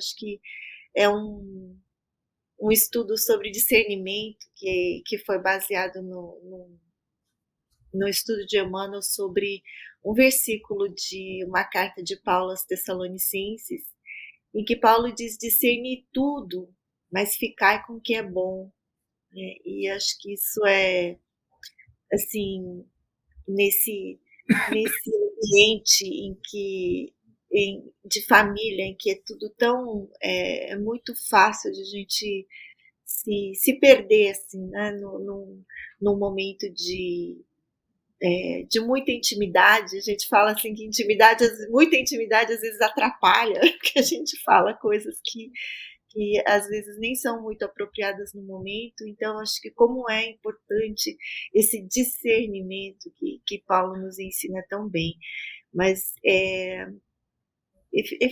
acho que é um estudo sobre discernimento que foi baseado no estudo de Emmanuel sobre um versículo de uma carta de Paulo aos Tessalonicenses, em que Paulo diz: discernir tudo, mas ficai com o que é bom, né? E acho que isso é, assim, nesse ambiente de família, em que é tudo tão é muito fácil de a gente se perder, assim, né? Num momento de muita intimidade. A gente fala assim que muita intimidade às vezes atrapalha, porque a gente fala coisas que às vezes nem são muito apropriadas no momento. Então, acho que como é importante esse discernimento que Paulo nos ensina tão bem. Mas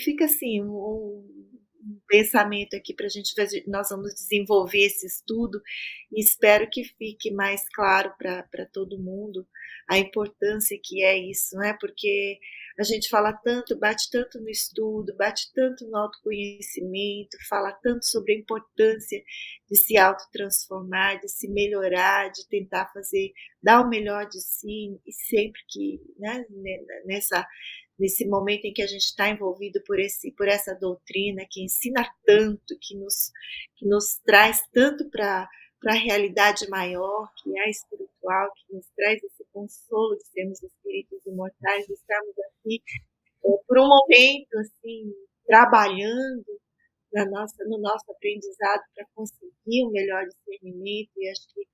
fica assim um pensamento aqui para a gente ver. Nós vamos desenvolver esse estudo e espero que fique mais claro para todo mundo a importância que é isso, né? Porque a gente fala tanto, bate tanto no estudo, bate tanto no autoconhecimento, fala tanto sobre a importância de se autotransformar, de se melhorar, de tentar dar o melhor de si, e sempre que, né, nesse momento em que a gente está envolvido por essa doutrina que ensina tanto, que nos traz tanto para a realidade maior, que é a espiritual, que nos traz esse consolo de sermos espíritos imortais, de estarmos aqui por um momento, assim, trabalhando no nosso aprendizado para conseguir um melhor discernimento. E acho que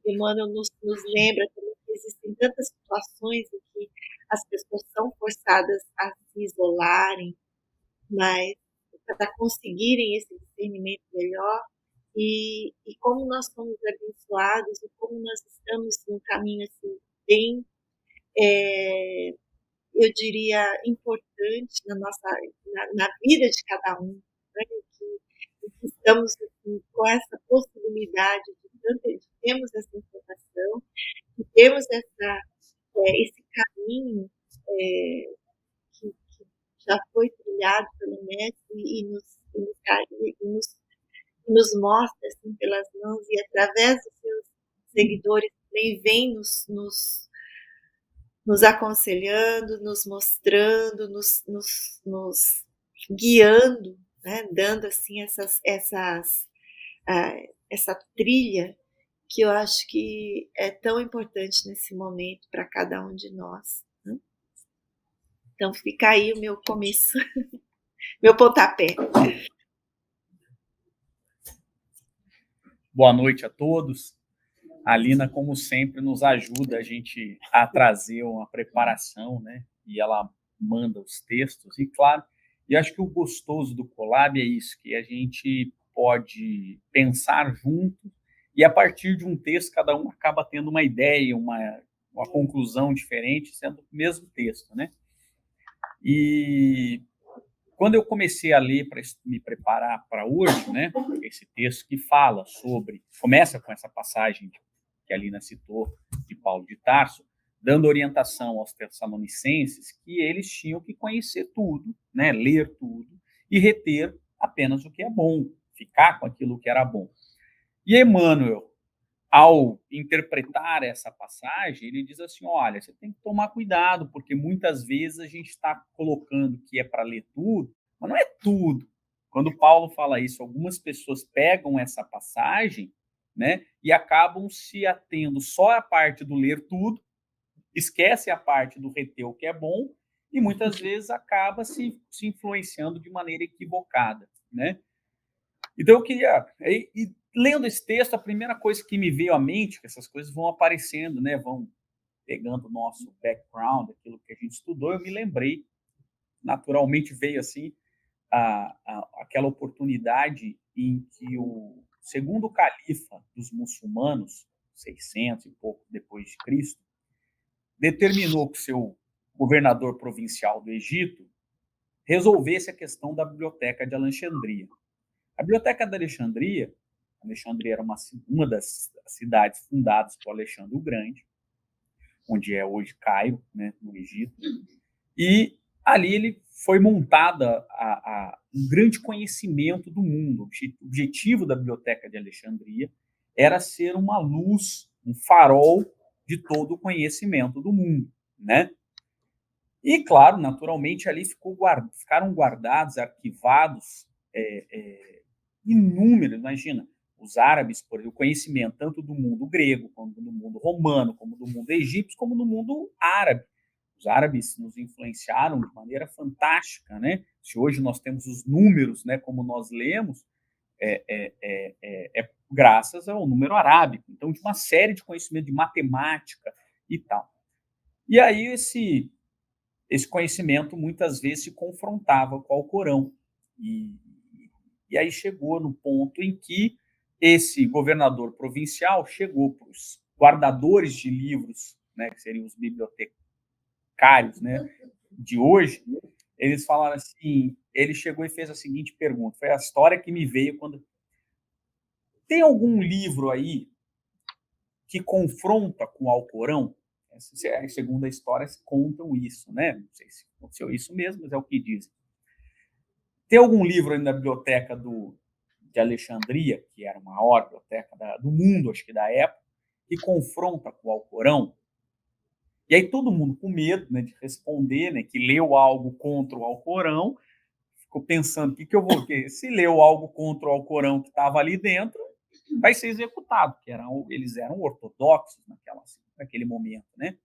Emmanuel nos lembra também que existem tantas situações em que as pessoas são forçadas a se isolarem, mas para conseguirem esse discernimento melhor, e como nós somos abençoados, e como nós estamos num caminho assim, bem, eu diria, importante na vida de cada um, né? Que estamos assim, com essa possibilidade de termos essa informação, de termos esse caminho que já foi trilhado pelo mestre e nos mostra assim, pelas mãos, e através dos seus seguidores também vem nos aconselhando, nos mostrando, nos guiando, né? Dando assim essa trilha que eu acho que é tão importante nesse momento para cada um de nós, né? Então fica aí o meu começo, meu pontapé. Boa noite a todos. A Lina, como sempre, nos ajuda a gente a trazer uma preparação, né? E ela manda os textos, e claro, e acho que o gostoso do Collab é isso, que a gente pode pensar junto, e a partir de um texto, cada um acaba tendo uma ideia, uma conclusão diferente, sendo o mesmo texto, né? E quando eu comecei a ler para me preparar para hoje, né, esse texto que fala sobre, começa com essa passagem que a Lina citou, de Paulo de Tarso, dando orientação aos tessalonicenses que eles tinham que conhecer tudo, né, ler tudo e reter apenas o que é bom, ficar com aquilo que era bom. E Emmanuel, ao interpretar essa passagem, ele diz assim: olha, você tem que tomar cuidado, porque muitas vezes a gente está colocando que é para ler tudo, mas não é tudo. Quando Paulo fala isso, algumas pessoas pegam essa passagem, né, e acabam se atendo só à parte do ler tudo, esquece a parte do reter o que é bom, e muitas vezes acaba se influenciando de maneira equivocada, né? Então eu queria, lendo esse texto, a primeira coisa que me veio à mente, que essas coisas vão aparecendo, né, vão pegando o nosso background, aquilo que a gente estudou, eu me lembrei, naturalmente veio assim, aquela oportunidade em que o segundo califa dos muçulmanos, 600 e pouco depois de Cristo, determinou que o seu governador provincial do Egito resolvesse a questão da biblioteca de Alexandria. A biblioteca de Alexandria era uma das cidades fundadas por Alexandre o Grande, onde é hoje Cairo, né, no Egito, e ali ele foi montada um grande conhecimento do mundo. O objetivo da Biblioteca de Alexandria era ser uma luz, um farol de todo o conhecimento do mundo, né? E, claro, naturalmente, ali ficaram guardados, arquivados inúmeros, imagina, os árabes, por exemplo, o conhecimento tanto do mundo grego, como do mundo romano, como do mundo egípcio, como do mundo árabe. Os árabes nos influenciaram de maneira fantástica, né? Se hoje nós temos os números, né, como nós lemos, é graças ao número arábico. Então, de uma série de conhecimento de matemática e tal. E aí esse conhecimento muitas vezes se confrontava com o Alcorão. E aí chegou no ponto em que esse governador provincial chegou para os guardadores de livros, né, que seriam os bibliotecários, né, de hoje. Eles falaram assim, ele chegou e fez a seguinte pergunta, foi a história que me veio quando... Tem algum livro aí que confronta com o Alcorão? Segundo a história, contam isso, né? Não sei se aconteceu isso mesmo, mas é o que dizem. Tem algum livro aí na biblioteca de Alexandria, que era a maior biblioteca do mundo, acho que da época, que confronta com o Alcorão? E aí todo mundo com medo, né, de responder, né, que leu algo contra o Alcorão, ficou pensando, que eu vou... Se leu algo contra o Alcorão que estava ali dentro, vai ser executado, porque eles eram ortodoxos naquele momento, né?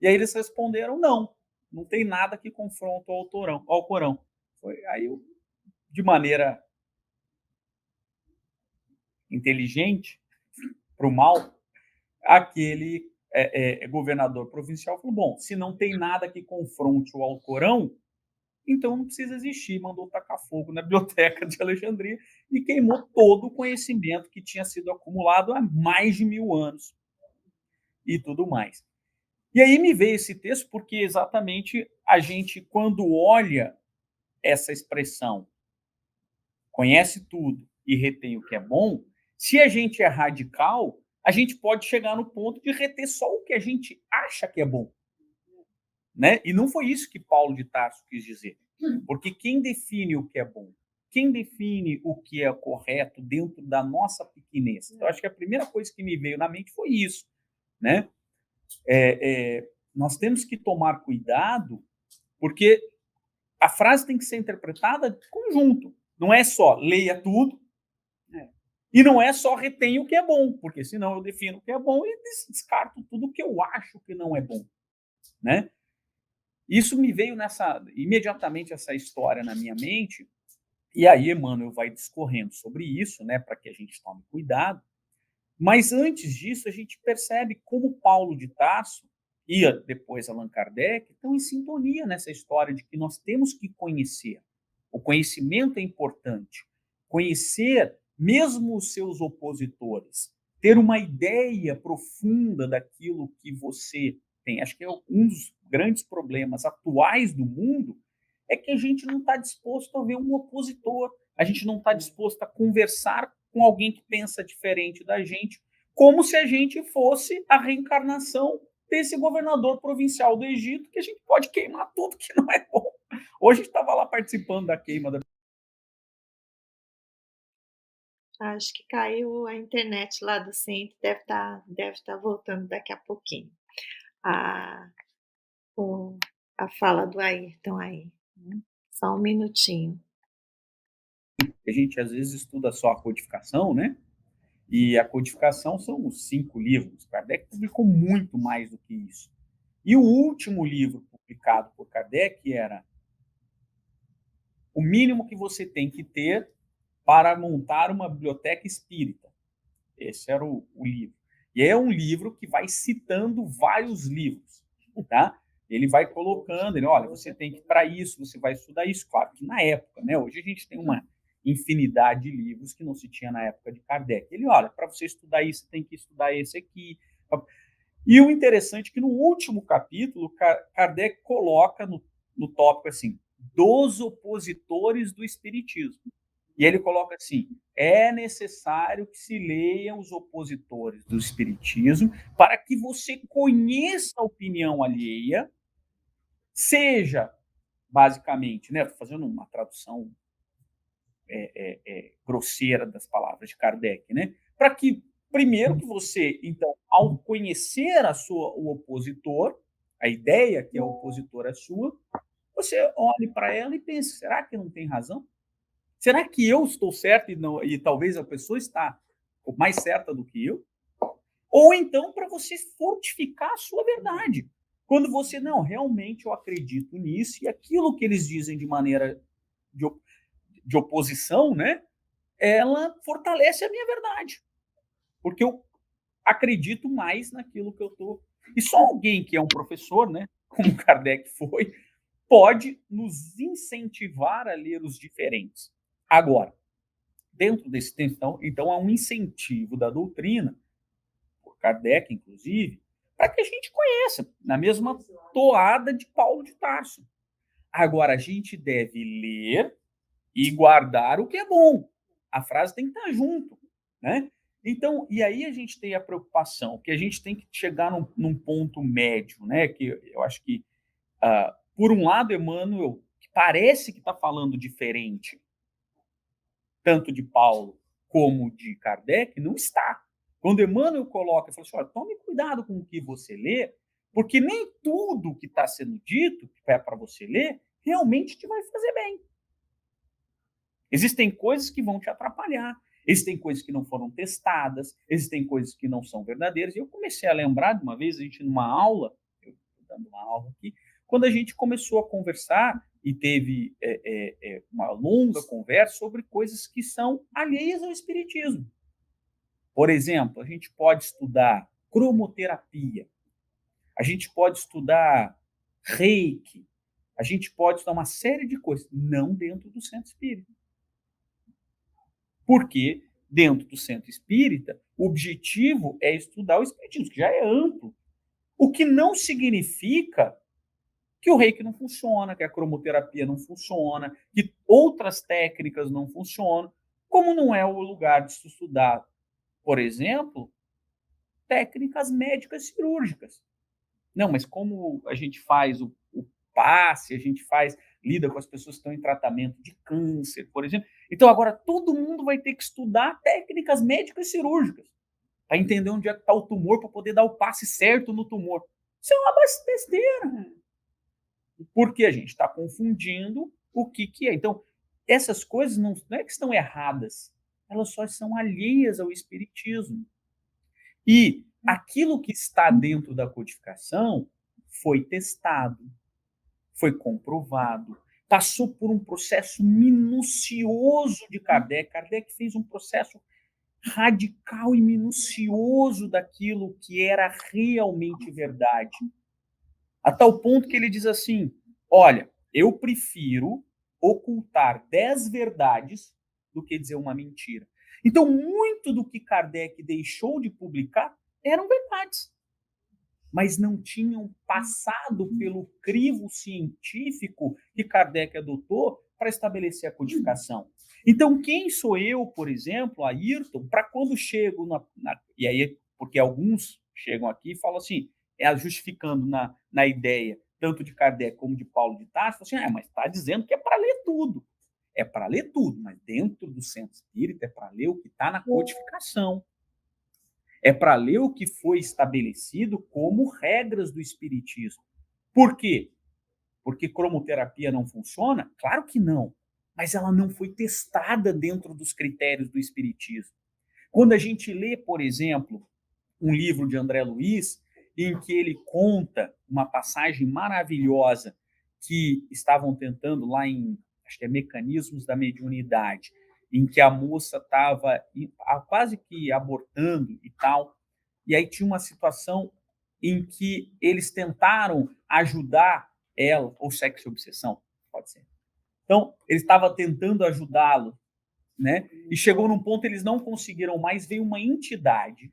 E aí eles responderam, não tem nada que confronta o Alcorão. Aí, de maneira inteligente, para o mal, aquele governador provincial falou, bom, se não tem nada que confronte o Alcorão, então não precisa existir, mandou tacar fogo na biblioteca de Alexandria e queimou todo o conhecimento que tinha sido acumulado há mais de 1000 anos e tudo mais. E aí me veio esse texto porque exatamente a gente, quando olha essa expressão, conhece tudo e retém o que é bom, se a gente é radical, a gente pode chegar no ponto de reter só o que a gente acha que é bom. Né? E não foi isso que Paulo de Tarso quis dizer. Porque quem define o que é bom? Quem define o que é correto dentro da nossa pequenez? Então, acho que a primeira coisa que me veio na mente foi isso. Né? Nós temos que tomar cuidado, porque a frase tem que ser interpretada em conjunto. Não é só leia tudo, e não é só retenha o que é bom, porque senão eu defino o que é bom e descarto tudo o que eu acho que não é bom. Né? Isso me veio imediatamente essa história na minha mente, e aí Emmanuel vai discorrendo sobre isso, né, para que a gente tome cuidado. Mas antes disso, a gente percebe como Paulo de Tarso e depois Allan Kardec estão em sintonia nessa história de que nós temos que conhecer. O conhecimento é importante. Conhecer mesmo os seus opositores, ter uma ideia profunda daquilo que você tem. Acho que um dos grandes problemas atuais do mundo é que a gente não está disposto a ver um opositor, a gente não está disposto a conversar com alguém que pensa diferente da gente, como se a gente fosse a reencarnação desse governador provincial do Egito, que a gente pode queimar tudo que não é bom. Hoje a gente estava lá participando da queima da... Acho que caiu a internet lá do centro, deve tá voltando daqui a pouquinho. A fala do Ayrton aí, né? Só um minutinho. A gente às vezes estuda só a codificação, né? E a codificação são os 5 livros. Kardec publicou muito mais do que isso. E o último livro publicado por Kardec era o mínimo que você tem que ter para montar uma biblioteca espírita. Esse era o livro. E é um livro que vai citando vários livros, tá? Ele vai colocando, olha, você tem que ir para isso, você vai estudar isso. Claro que na época, né? Hoje a gente tem uma infinidade de livros que não se tinha na época de Kardec. Ele, olha, para você estudar isso, você tem que estudar esse aqui. E o interessante é que no último capítulo, Kardec coloca no tópico assim, dos opositores do espiritismo. E ele coloca assim, é necessário que se leiam os opositores do espiritismo para que você conheça a opinião alheia, seja basicamente, né? Estou fazendo uma tradução grosseira das palavras de Kardec, né? Para que, primeiro, que você, então, ao conhecer o opositor, a ideia que é o opositor é sua, você olhe para ela e pense, será que não tem razão? Será que eu estou certo e talvez a pessoa está mais certa do que eu? Ou então para você fortificar a sua verdade. Quando você, não, realmente eu acredito nisso e aquilo que eles dizem de maneira de, de oposição, né, ela fortalece a minha verdade. Porque eu acredito mais naquilo que eu estou. E só alguém que é um professor, né, como Kardec foi, pode nos incentivar a ler os diferentes. Agora, dentro desse texto, então há um incentivo da doutrina, por Kardec, inclusive, para que a gente conheça, na mesma toada de Paulo de Tarso. Agora, a gente deve ler e guardar o que é bom. A frase tem que estar junto, né? Então, e aí a gente tem a preocupação que a gente tem que chegar num ponto médio, né? Que eu acho que, por um lado, Emmanuel, que parece que está falando diferente, tanto de Paulo como de Kardec, não está. Quando Emmanuel coloca, fala assim, olha, tome cuidado com o que você lê, porque nem tudo que está sendo dito, que é para você ler, realmente te vai fazer bem. Existem coisas que vão te atrapalhar, existem coisas que não foram testadas, existem coisas que não são verdadeiras. E eu comecei a lembrar de uma vez, a gente numa aula, eu dando uma aula aqui, quando a gente começou a conversar e teve uma longa conversa sobre coisas que são alheias ao espiritismo. Por exemplo, a gente pode estudar cromoterapia, a gente pode estudar reiki, a gente pode estudar uma série de coisas, não dentro do centro espírita. Porque, dentro do centro espírita, o objetivo é estudar o espiritismo, que já é amplo. O que não significa que o reiki não funciona, que a cromoterapia não funciona, que outras técnicas não funcionam, como não é o lugar de se estudar, por exemplo, técnicas médicas cirúrgicas. Não, mas como a gente faz o passe, a gente lida com as pessoas que estão em tratamento de câncer, por exemplo. Então, agora todo mundo vai ter que estudar técnicas médicas cirúrgicas para entender onde é que está o tumor, para poder dar o passe certo no tumor. Isso é uma besteira. Porque a gente está confundindo o que é. Então, essas coisas não é que estão erradas, elas só são alheias ao espiritismo. E aquilo que está dentro da codificação foi testado, foi comprovado, passou por um processo minucioso de Kardec. Kardec fez um processo radical e minucioso daquilo que era realmente verdade. A tal ponto que ele diz assim, olha, eu prefiro ocultar 10 verdades do que dizer uma mentira. Então, muito do que Kardec deixou de publicar eram verdades, mas não tinham passado pelo crivo científico que Kardec adotou para estabelecer a codificação. Então, quem sou eu, por exemplo, Ayrton, para quando chego e aí, porque alguns chegam aqui e falam assim, justificando na ideia, tanto de Kardec como de Paulo de Tarso, assim, mas está dizendo que é para ler tudo. É para ler tudo, mas dentro do centro espírita é para ler o que está na codificação. É para ler o que foi estabelecido como regras do espiritismo. Por quê? Porque cromoterapia não funciona? Claro que não. Mas ela não foi testada dentro dos critérios do espiritismo. Quando a gente lê, por exemplo, um livro de André Luiz, em que ele conta uma passagem maravilhosa que estavam tentando lá em, acho que é Mecanismos da Mediunidade, em que a moça estava quase que abortando e tal, e aí tinha uma situação em que eles tentaram ajudar ela, ou sexo e obsessão, pode ser. Então, ele estava tentando ajudá-lo, né? E chegou num ponto eles não conseguiram mais, veio uma entidade.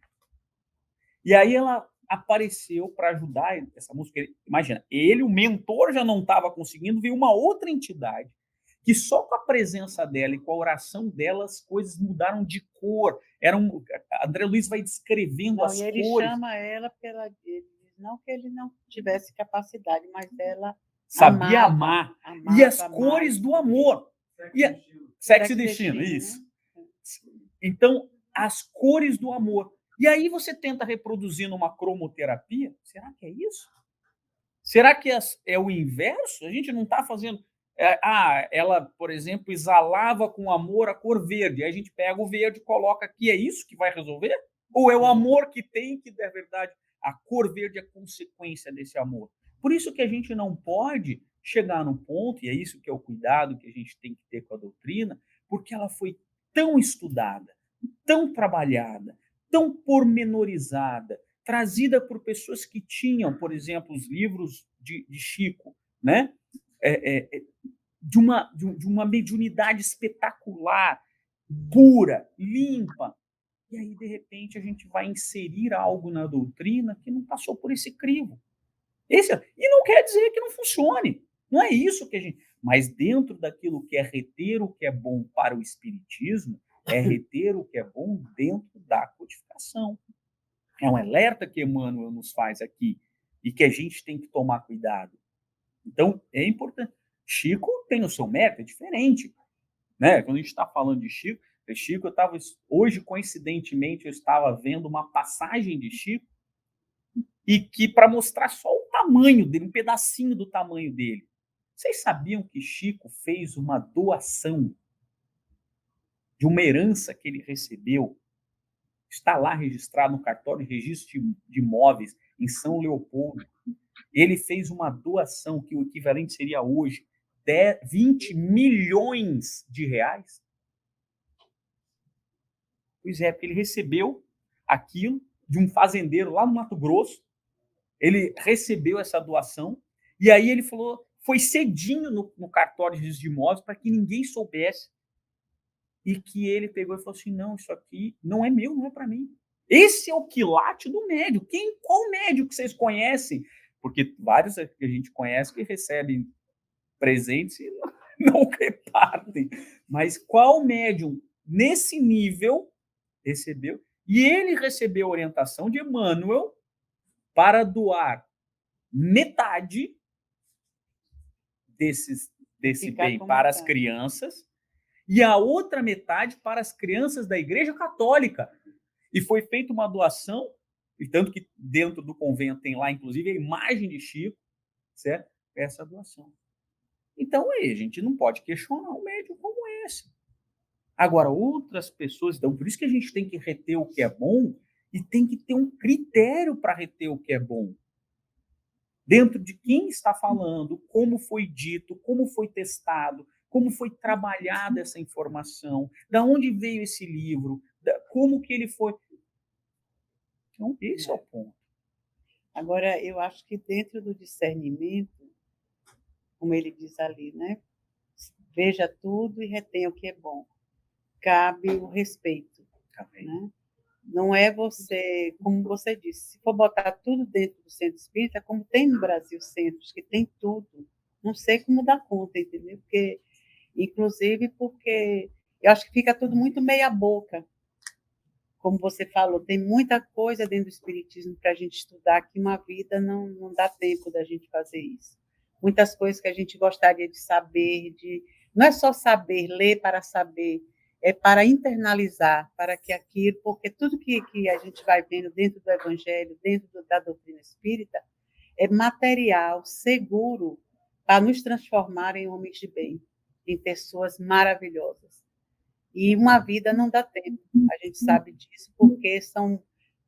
E aí ela apareceu para ajudar essa música. Imagina, ele, o mentor, já não estava conseguindo, veio uma outra entidade que só com a presença dela e com a oração dela as coisas mudaram de cor. André Luiz vai descrevendo as ele cores. chama ela pela... Não que ele não tivesse capacidade, mas ela sabia amar. E as cores do amor. Sexo e destino, isso. Né? Então, as cores do amor. E aí você tenta reproduzir numa cromoterapia. Será que é isso? Será que é o inverso? A gente não está fazendo... ela, por exemplo, exalava com amor a cor verde. Aí a gente pega o verde e coloca aqui. É isso que vai resolver? Ou é o amor que tem que, na verdade, a cor verde é consequência desse amor? Por isso que a gente não pode chegar num ponto, e é isso que é o cuidado que a gente tem que ter com a doutrina, porque ela foi tão estudada, tão trabalhada, tão pormenorizada, trazida por pessoas que tinham, por exemplo, os livros de Chico, né? De uma mediunidade espetacular, pura, limpa. E aí, de repente, a gente vai inserir algo na doutrina que não passou por esse crivo. E não quer dizer que não funcione. Não é isso que a gente... Mas dentro daquilo que é reter o que é bom para o espiritismo, é reter o que é bom dentro da codificação. É um alerta que Emmanuel nos faz aqui e que a gente tem que tomar cuidado. Então, é importante. Chico tem o seu mérito, é diferente. Né? Quando a gente está falando de Chico, eu estava... Hoje, coincidentemente, eu estava vendo uma passagem de Chico e que, para mostrar só o tamanho dele, um pedacinho do tamanho dele. Vocês sabiam que Chico fez uma doação de uma herança que ele recebeu? Está lá registrado no cartório de registro de imóveis em São Leopoldo. Ele fez uma doação que o equivalente seria hoje 20 milhões de reais. Pois é, porque ele recebeu aquilo de um fazendeiro lá no Mato Grosso. Ele recebeu essa doação e aí ele falou, foi cedinho no cartório de registro de imóveis para que ninguém soubesse. E que ele pegou e falou assim, não, isso aqui não é meu, não é para mim. Esse é o quilate do médium. Qual médium que vocês conhecem? Porque vários que a gente conhece que recebem presentes e não repartem. Mas qual médium nesse nível recebeu? E ele recebeu a orientação de Emmanuel para doar metade desse bem para as crianças e a outra metade para as crianças da Igreja Católica. E foi feita uma doação, e tanto que dentro do convento tem lá, inclusive, a imagem de Chico, certo? Essa doação. Então, aí, a gente não pode questionar um médium como esse. Agora, outras pessoas... Então, por isso que a gente tem que reter o que é bom e tem que ter um critério para reter o que é bom. Dentro de quem está falando, como foi dito, como foi testado, como foi trabalhada essa informação, da onde veio esse livro, como que ele foi... Então, esse é o ponto. Agora, eu acho que dentro do discernimento, como ele diz ali, né? Veja tudo e retenha o que é bom. Cabe o respeito. Né? Não é você, como você disse, se for botar tudo dentro do centro espírita, como tem no Brasil centros que tem tudo, não sei como dar conta, entendeu? Inclusive porque eu acho que fica tudo muito meia boca. Como você falou, tem muita coisa dentro do espiritismo para a gente estudar que uma vida não dá tempo da gente fazer isso. Muitas coisas que a gente gostaria de saber, não é só saber, ler para saber, é para internalizar, para que aquilo, porque tudo que a gente vai vendo dentro do Evangelho, dentro da doutrina espírita, é material seguro para nos transformar em homens de bem, em pessoas maravilhosas. E uma vida não dá tempo, a gente sabe disso, porque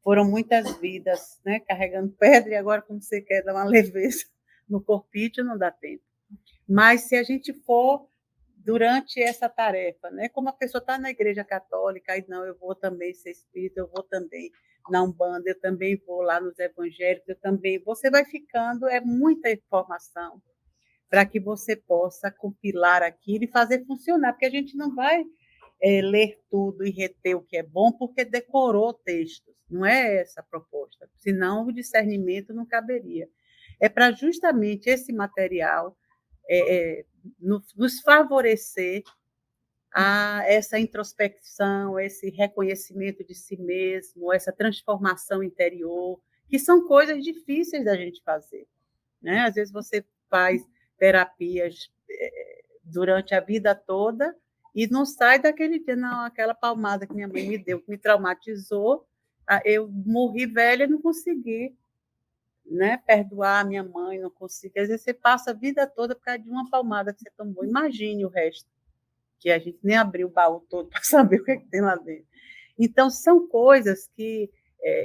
foram muitas vidas, né, carregando pedra, e agora, como você quer dar uma leveza no corpício, não dá tempo. Mas se a gente for durante essa tarefa, né, como a pessoa está na Igreja Católica, aí não, eu vou também ser espírita, eu vou também na Umbanda, eu também vou lá nos evangélicos, eu também... Você vai ficando, é muita informação para que você possa compilar aquilo e fazer funcionar, porque a gente não vai ler tudo e reter o que é bom porque decorou textos. Não é essa a proposta, senão o discernimento não caberia. É para justamente esse material nos favorecer a essa introspecção, esse reconhecimento de si mesmo, essa transformação interior, que são coisas difíceis da gente fazer. Né? Às vezes você terapias durante a vida toda e não sai daquele dia, não, aquela palmada que minha mãe me deu, que me traumatizou, eu morri velha e não consegui, né, perdoar a minha mãe, não consegui. Às vezes você passa a vida toda por causa de uma palmada que você tomou. Imagine o resto, que a gente nem abriu o baú todo para saber o que tem lá dentro. Então, são coisas que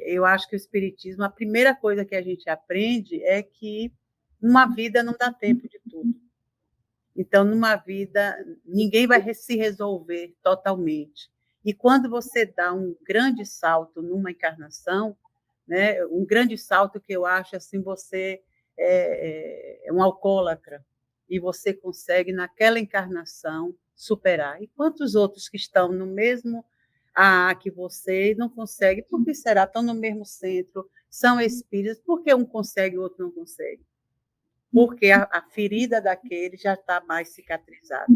eu acho que o Espiritismo, a primeira coisa que a gente aprende é que numa vida não dá tempo de tudo. Então, numa vida, ninguém vai se resolver totalmente. E quando você dá um grande salto numa encarnação, né, um grande salto que eu acho assim, você é um alcoólatra e você consegue, naquela encarnação, superar. E quantos outros que estão no mesmo que você não conseguem? Por que será? Estão no mesmo centro, são espíritos, por que um consegue e o outro não consegue? Porque a ferida daquele já está mais cicatrizada,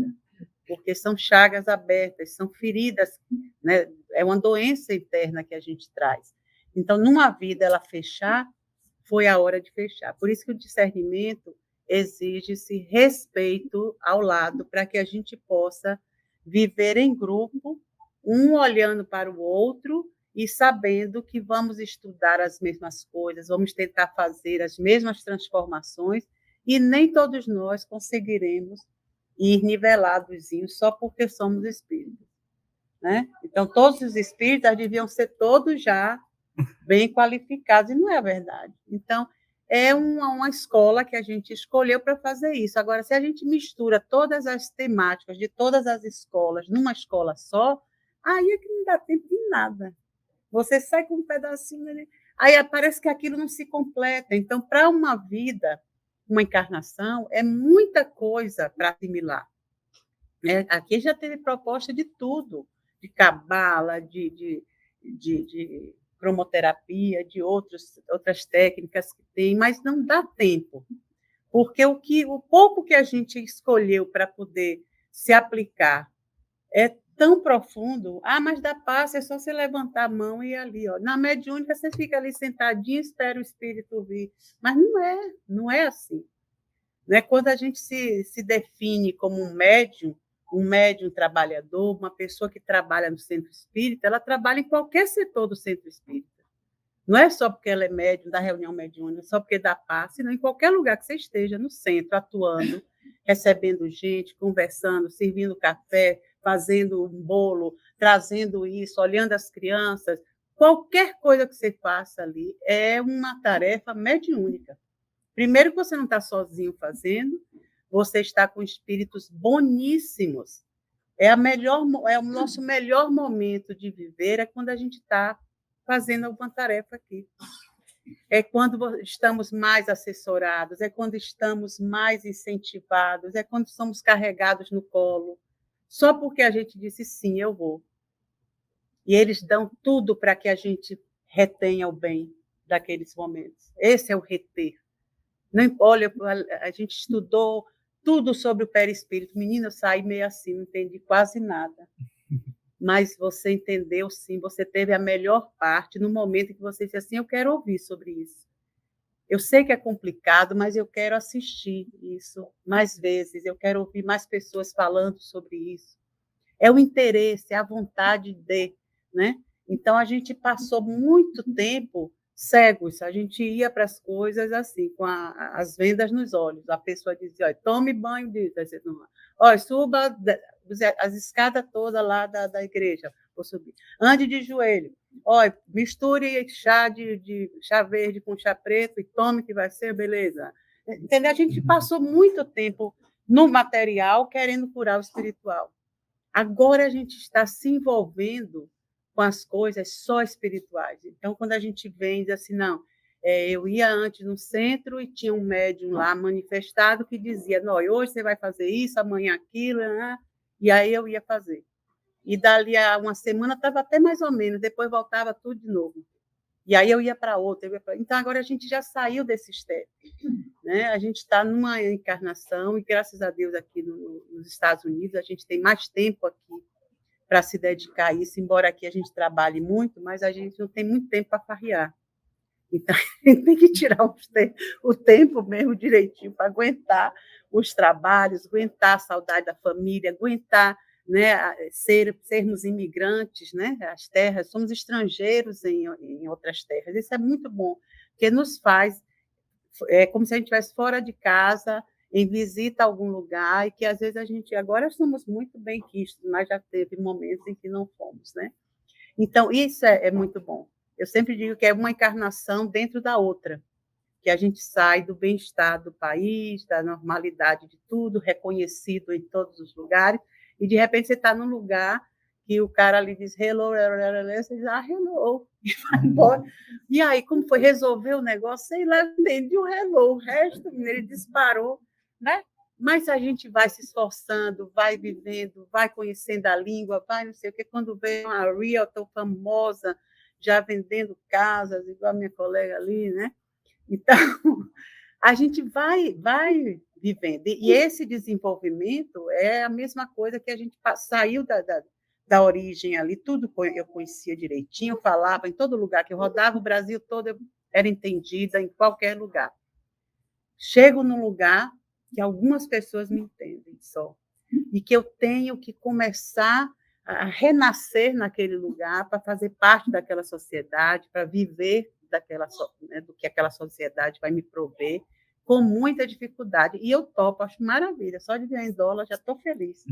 porque são chagas abertas, são feridas, né? É uma doença interna que a gente traz. Então, numa vida ela fechar, foi a hora de fechar. Por isso que o discernimento exige-se respeito ao lado, para que a gente possa viver em grupo, um olhando para o outro e sabendo que vamos estudar as mesmas coisas, vamos tentar fazer as mesmas transformações, e nem todos nós conseguiremos ir nivelados só porque somos espíritos, né? Então, todos os espíritos deviam ser todos já bem qualificados, e não é a verdade. Então, é uma escola que a gente escolheu para fazer isso. Agora, se a gente mistura todas as temáticas de todas as escolas numa escola só, aí é que não dá tempo de nada. Você sai com um pedacinho ali, aí parece que aquilo não se completa. Então, para uma vida, uma encarnação, é muita coisa para assimilar. Aqui já teve proposta de tudo, de cabala, de cromoterapia, de outras técnicas que tem, mas não dá tempo, porque o pouco que a gente escolheu para poder se aplicar é tão profundo. Mas dá passo, é só você levantar a mão e ir ali. Na mediúnica, você fica ali sentadinho, espera o espírito vir. Mas não é assim. Não é? Quando a gente se define como um médium trabalhador, uma pessoa que trabalha no centro espírita, ela trabalha em qualquer setor do centro espírita. Não é só porque ela é médium da reunião mediúnica, só porque dá passe, não, em qualquer lugar que você esteja no centro, atuando, recebendo gente, conversando, servindo café, fazendo um bolo, trazendo isso, olhando as crianças, qualquer coisa que você faça ali é uma tarefa mediúnica. Primeiro que você não está sozinho fazendo, você está com espíritos boníssimos. É o nosso melhor momento de viver, é quando a gente está fazendo alguma tarefa aqui. É quando estamos mais assessorados, é quando estamos mais incentivados, é quando somos carregados no colo, só porque a gente disse sim, eu vou. E eles dão tudo para que a gente retenha o bem daqueles momentos. Esse é o reter. Não, olha, a gente estudou tudo sobre o perispírito. Menina, eu saí meio assim, não entendi quase nada. Mas você entendeu, sim, você teve a melhor parte no momento em que você disse assim, eu quero ouvir sobre isso. Eu sei que é complicado, mas eu quero assistir isso mais vezes, eu quero ouvir mais pessoas falando sobre isso. É o interesse, é a vontade de, né? Então, a gente passou muito tempo cegos, a gente ia para as coisas assim, com as vendas nos olhos. A pessoa dizia, olha, tome banho disso. Olha, suba as escadas todas lá da igreja, vou subir. Ande de joelho. Olha, misture chá chá verde com chá preto e tome que vai ser beleza. Entendeu? A gente passou muito tempo no material querendo curar o espiritual. Agora a gente está se envolvendo com as coisas só espirituais. Então, quando a gente vem e diz assim, não, eu ia antes no centro e tinha um médium lá manifestado que dizia, não, hoje você vai fazer isso, amanhã aquilo, né? E aí eu ia fazer. E dali a uma semana estava até mais ou menos, depois voltava tudo de novo. E aí eu ia para outra. Então, agora a gente já saiu desse step. Né? A gente está numa encarnação e, graças a Deus, aqui nos Estados Unidos, a gente tem mais tempo aqui para se dedicar a isso, embora aqui a gente trabalhe muito, mas a gente não tem muito tempo para farrear. Então, a gente tem que tirar o tempo mesmo direitinho para aguentar os trabalhos, aguentar a saudade da família, aguentar, né, sermos imigrantes, né, as terras, somos estrangeiros em outras terras. Isso é muito bom, porque nos faz, é como se a gente estivesse fora de casa, em visita a algum lugar, e que às vezes agora somos muito bem quistos, mas já teve momentos em que não fomos, né? Então, isso é muito bom. Eu sempre digo que é uma encarnação dentro da outra, que a gente sai do bem-estar do país, da normalidade de tudo, reconhecido em todos os lugares, e de repente você está num lugar que o cara ali diz hello, você diz, hello, e vai embora. E aí, como foi resolver o negócio? Sei lá, eu entendi o hello, o resto, ele disparou, né? Mas a gente vai se esforçando, vai vivendo, vai conhecendo a língua, vai não sei o que, quando vem uma realtor famosa, já vendendo casas, igual a minha colega ali, né? Então, a gente vai vivendo. E esse desenvolvimento é a mesma coisa que a gente saiu da origem ali, tudo eu conhecia direitinho, falava em todo lugar que eu rodava, o Brasil todo eu era entendida em qualquer lugar. Chego num lugar que algumas pessoas me entendem só, e que eu tenho que começar a renascer naquele lugar para fazer parte daquela sociedade, para viver do que aquela sociedade vai me prover, com muita dificuldade. E eu topo, acho maravilha, só de ganhar em dólar já estou feliz.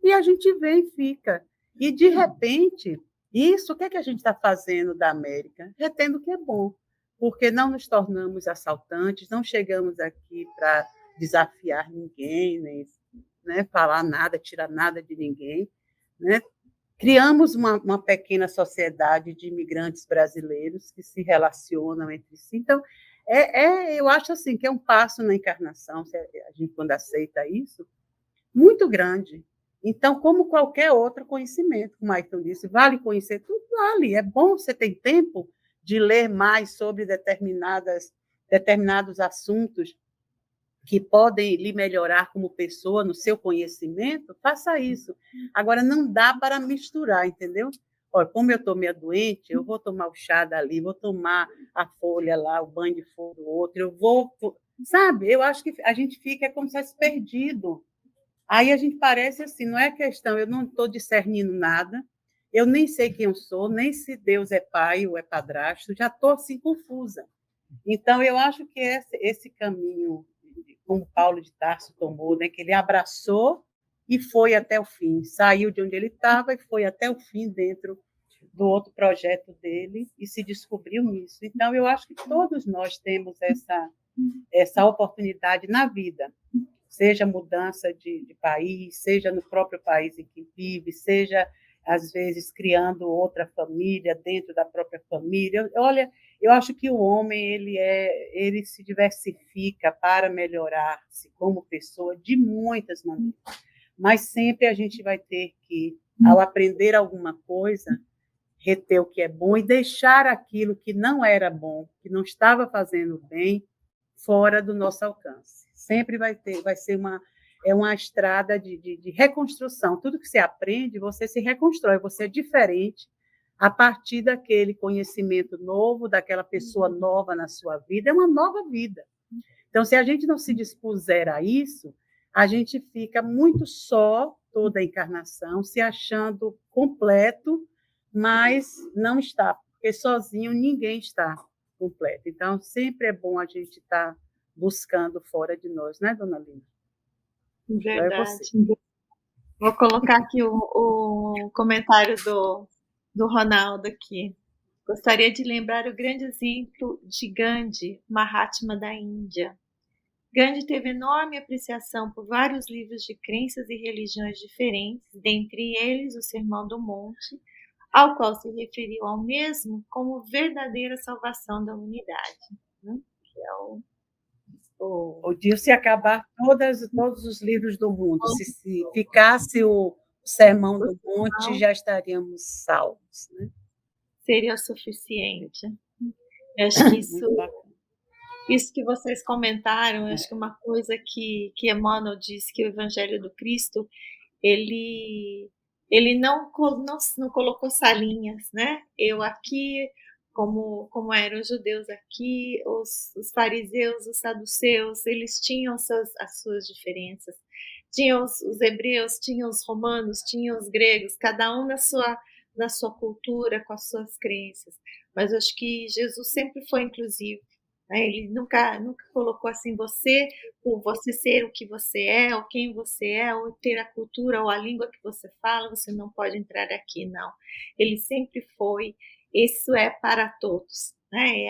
E a gente vem e fica. E, de repente, o que é que a gente está fazendo da América? Retendo o que é bom, porque não nos tornamos assaltantes, não chegamos aqui para desafiar ninguém, nem, né, falar nada, tirar nada de ninguém, né? Criamos uma pequena sociedade de imigrantes brasileiros que se relacionam entre si. Então, eu acho assim que é um passo na encarnação, a gente quando aceita isso, muito grande. Então, como qualquer outro conhecimento, como a Ayrton disse, vale conhecer tudo, vale. É bom você ter tempo de ler mais sobre determinados assuntos que podem lhe melhorar como pessoa no seu conhecimento, faça isso. Agora, não dá para misturar, entendeu? Olha, como eu estou meio doente, eu vou tomar o chá dali, vou tomar a folha lá, o banho de folha do outro, eu vou... Sabe, eu acho que a gente fica como se fosse perdido. Aí a gente parece assim, não é questão, eu não estou discernindo nada, eu nem sei quem eu sou, nem se Deus é pai ou é padrasto, já estou assim confusa. Então, eu acho que esse caminho, como Paulo de Tarso tomou, né, que ele abraçou e foi até o fim, saiu de onde ele estava e foi até o fim dentro do outro projeto dele e se descobriu nisso. Então, eu acho que todos nós temos essa oportunidade na vida, seja mudança de país, seja no próprio país em que vive, seja, às vezes, criando outra família dentro da própria família. Olha, eu acho que o homem ele se diversifica para melhorar-se como pessoa de muitas maneiras, mas sempre a gente vai ter que, ao aprender alguma coisa, reter o que é bom e deixar aquilo que não era bom, que não estava fazendo bem, fora do nosso alcance. Sempre vai ser uma estrada de reconstrução. Tudo que você aprende, você se reconstrói, você é diferente a partir daquele conhecimento novo, daquela pessoa nova na sua vida, é uma nova vida. Então, se a gente não se dispuser a isso, a gente fica muito só toda a encarnação, se achando completo, mas não está, porque sozinho ninguém está completo. Então, sempre é bom a gente estar buscando fora de nós, né, dona Lina? Verdade. Vou colocar aqui o comentário do Ronaldo aqui. Gostaria de lembrar o grande exemplo de Gandhi, Mahatma da Índia. Gandhi teve enorme apreciação por vários livros de crenças e religiões diferentes, dentre eles o Sermão do Monte, ao qual se referiu ao mesmo como verdadeira salvação da humanidade, né? Que é o dia se acabar todos os livros do mundo. Se ficasse o Sermão do Monte, já estaríamos salvos, né? Seria o suficiente. Eu acho que isso que vocês comentaram, acho que uma coisa que Emmanuel disse, que o Evangelho do Cristo, ele não colocou salinhas, né? Eu aqui como eram os judeus aqui, os fariseus, os saduceus, eles tinham as suas diferenças. Tinham os hebreus, tinham os romanos, tinham os gregos, cada um na sua cultura, com as suas crenças. Mas eu acho que Jesus sempre foi inclusivo, né? Ele nunca colocou assim, por você ser o que você é, ou quem você é, ou ter a cultura ou a língua que você fala, você não pode entrar aqui, não. Ele sempre foi, isso é para todos, né?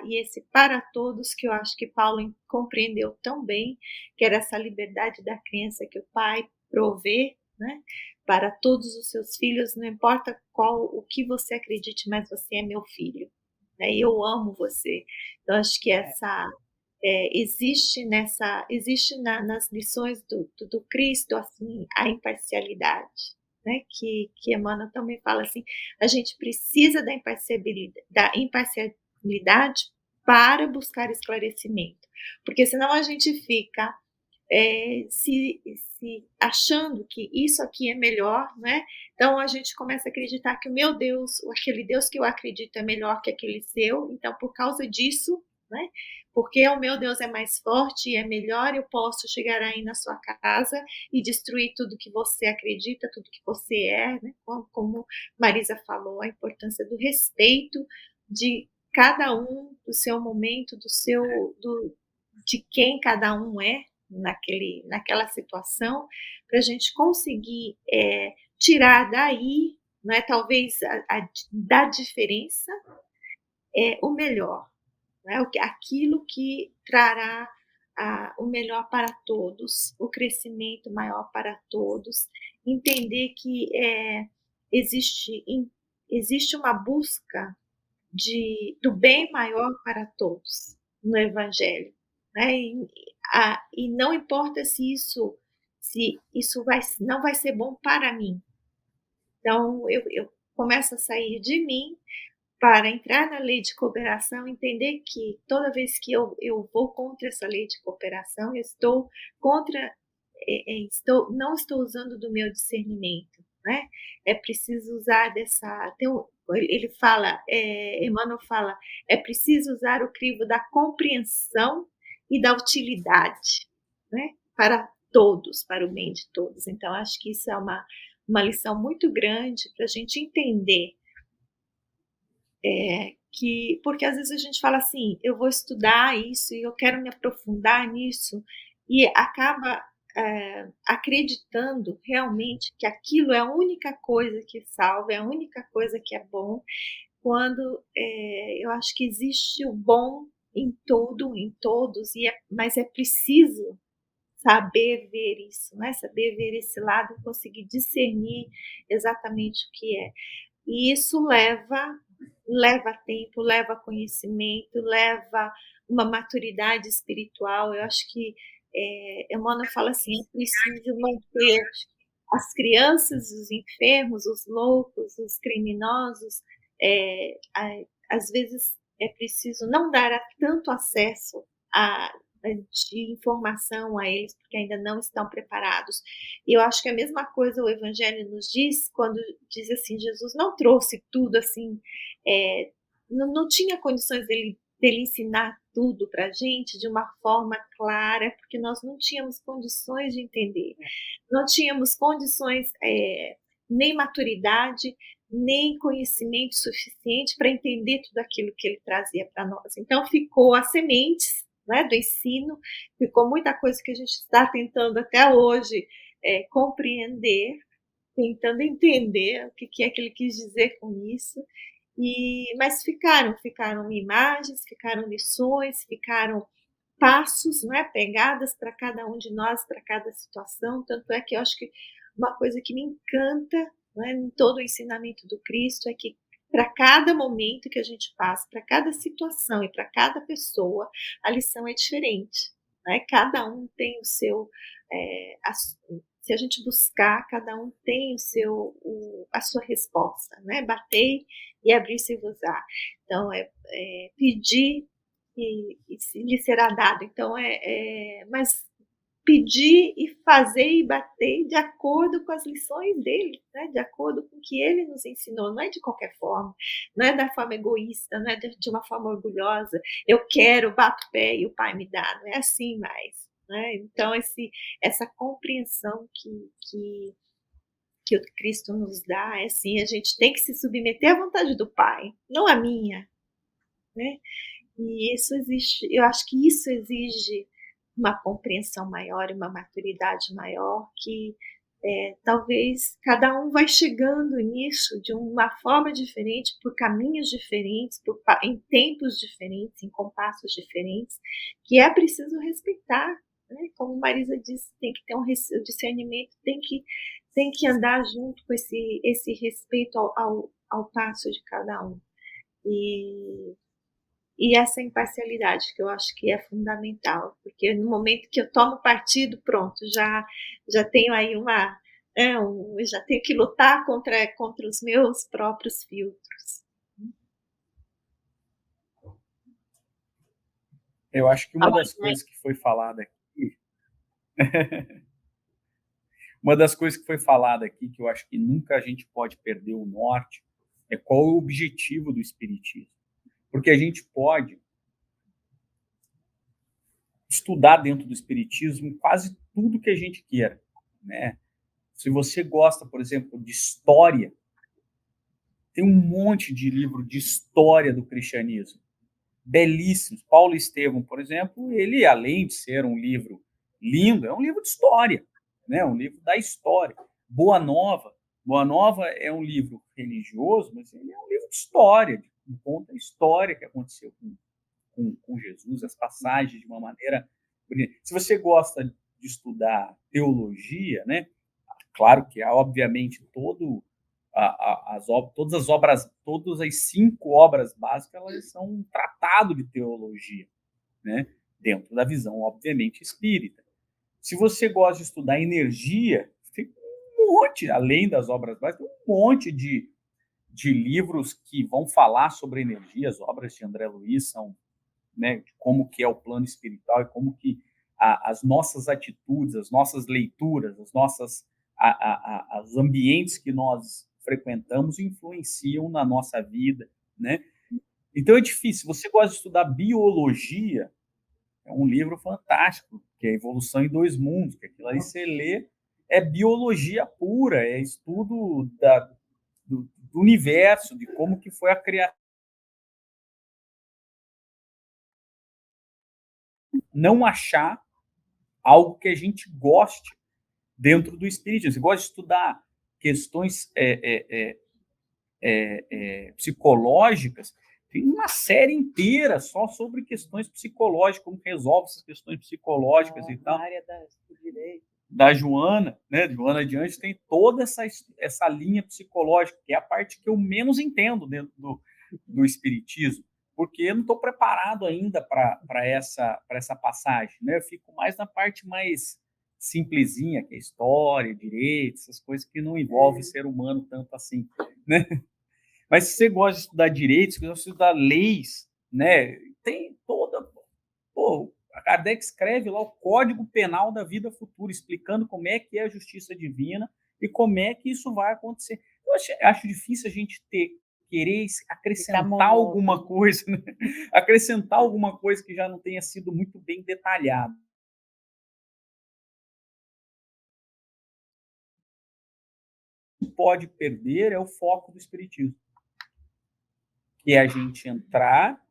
E esse para todos que eu acho que Paulo compreendeu tão bem, que era essa liberdade da crença que o Pai provê, né? Para todos os seus filhos, não importa o que você acredite, mas você é meu filho, né? E eu amo você. Então acho que existe nas lições do Cristo assim a imparcialidade, né? Que Emmanuel também fala assim, a gente precisa da imparcialidade para buscar esclarecimento, porque senão a gente fica se achando que isso aqui é melhor, né? Então a gente começa a acreditar que o meu Deus, aquele Deus que eu acredito é melhor que aquele seu, então por causa disso, né? Porque o meu Deus é mais forte e é melhor, eu posso chegar aí na sua casa e destruir tudo que você acredita, tudo que você é, né? Como Marisa falou, a importância do respeito de cada um, do seu momento, de quem cada um é naquela situação, para a gente conseguir tirar daí, né, talvez da diferença, o melhor, né, aquilo que trará o melhor para todos, o crescimento maior para todos, entender que existe uma busca do bem maior para todos no Evangelho, né? E não importa se isso não vai ser bom para mim. Então eu começo a sair de mim para entrar na lei de cooperação, entender que toda vez que eu vou contra essa lei de cooperação, eu estou contra, não estou usando do meu discernimento, né? É preciso usar ele fala, Emmanuel fala, é preciso usar o crivo da compreensão e da utilidade, né? Para todos, para o bem de todos. Então, acho que isso é uma lição muito grande para a gente entender porque às vezes a gente fala assim, eu vou estudar isso e eu quero me aprofundar nisso, e acaba acreditando realmente que aquilo é a única coisa que salva, é a única coisa que é bom, quando eu acho que existe o bom em tudo, em todos, mas é preciso saber ver isso, né? Saber ver esse lado, conseguir discernir exatamente o que é. E isso leva tempo, leva conhecimento, leva uma maturidade espiritual. Eu acho que Emmanuel fala assim, é preciso manter as crianças, os enfermos, os loucos, os criminosos, às vezes é preciso não dar tanto acesso de informação a eles, porque ainda não estão preparados. E eu acho que a mesma coisa o Evangelho nos diz, quando diz assim, Jesus não trouxe tudo assim, não tinha condições dele ensinar tudo para a gente de uma forma clara, porque nós não tínhamos condições de entender, não tínhamos condições, nem maturidade, nem conhecimento suficiente para entender tudo aquilo que ele trazia para nós. Então ficou as sementes, né, do ensino, ficou muita coisa que a gente está tentando até hoje compreender, tentando entender o que é que ele quis dizer com isso, mas ficaram imagens, ficaram lições, ficaram passos, né, pegadas para cada um de nós, para cada situação. Tanto é que eu acho que uma coisa que me encanta, né, em todo o ensinamento do Cristo é que para cada momento que a gente passa, para cada situação e para cada pessoa, a lição é diferente, né? Cada um tem o seu, se a gente buscar, cada um tem a sua resposta, né? Batei e abrir-se-vos-á. Então, pedir e lhe será dado. Então, mas pedir e fazer e bater de acordo com as lições dele, né, de acordo com o que ele nos ensinou, não é de qualquer forma, não é da forma egoísta, não é de uma forma orgulhosa, eu quero, bato o pé e o pai me dá, não é assim mais, né. Então essa compreensão que o Cristo nos dá é assim, a gente tem que se submeter à vontade do pai, não à minha, né. E isso existe, eu acho que isso exige uma compreensão maior, uma maturidade maior que, talvez cada um vai chegando nisso de uma forma diferente, por caminhos diferentes, em tempos diferentes, em compassos diferentes, que é preciso respeitar, né, como Marisa disse, tem que ter o discernimento tem que andar junto com esse respeito ao passo de cada um. E essa imparcialidade que eu acho que é fundamental, porque no momento que eu tomo partido, pronto, já tenho aí já tenho que lutar contra os meus próprios filtros. Eu acho que uma das coisas que foi falada aqui, uma das coisas que foi falada aqui, que eu acho que nunca a gente pode perder o norte, é qual é o objetivo do espiritismo. Porque a gente pode estudar dentro do espiritismo quase tudo que a gente queira, né? Se você gosta, por exemplo, de história, tem um monte de livro de história do cristianismo, belíssimos. Paulo Estevam, por exemplo, ele, além de ser um livro lindo, é um livro de história, né? Um livro da história. Boa Nova é um livro religioso, mas ele é um livro de história, conta a história que aconteceu com Jesus, as passagens de uma maneira bonita. Se você gosta de estudar teologia, né? Claro que há, obviamente, todas as 5 obras básicas, elas são um tratado de teologia, né? Dentro da visão, obviamente, espírita. Se você gosta de estudar energia, tem um monte, além das obras básicas, um monte de livros que vão falar sobre energia. As obras de André Luiz são, né, de como que é o plano espiritual e como que as nossas atitudes, as nossas leituras, os ambientes que nós frequentamos influenciam na nossa vida, né? Então é difícil. Se você gosta de estudar biologia, é um livro fantástico, que é Evolução em Dois Mundos, que aquilo aí você lê, é biologia pura, é estudo do universo, de como que foi a criação. Não achar algo que a gente goste dentro do espiritismo. Você gosta de estudar questões psicológicas, tem uma série inteira só sobre questões psicológicas, como resolve essas questões psicológicas e tal. Na área do direito. Da Joana, né? Joana de Anjos tem toda essa linha psicológica, que é a parte que eu menos entendo dentro do espiritismo, porque eu não estou preparado ainda para essa passagem, né? Eu fico mais na parte mais simplesinha, que é história, direito, essas coisas que não envolvem ser humano tanto assim, né? Mas se você gosta de estudar direito, se você gosta de estudar leis, né? Tem toda... Pô, a Kardec escreve lá o Código Penal da Vida Futura, explicando como é que é a justiça divina e como é que isso vai acontecer. Eu acho difícil a gente querer acrescentar alguma coisa, né? Acrescentar alguma coisa que já não tenha sido muito bem detalhada. O que pode perder é o foco do espiritismo, que é a gente entrar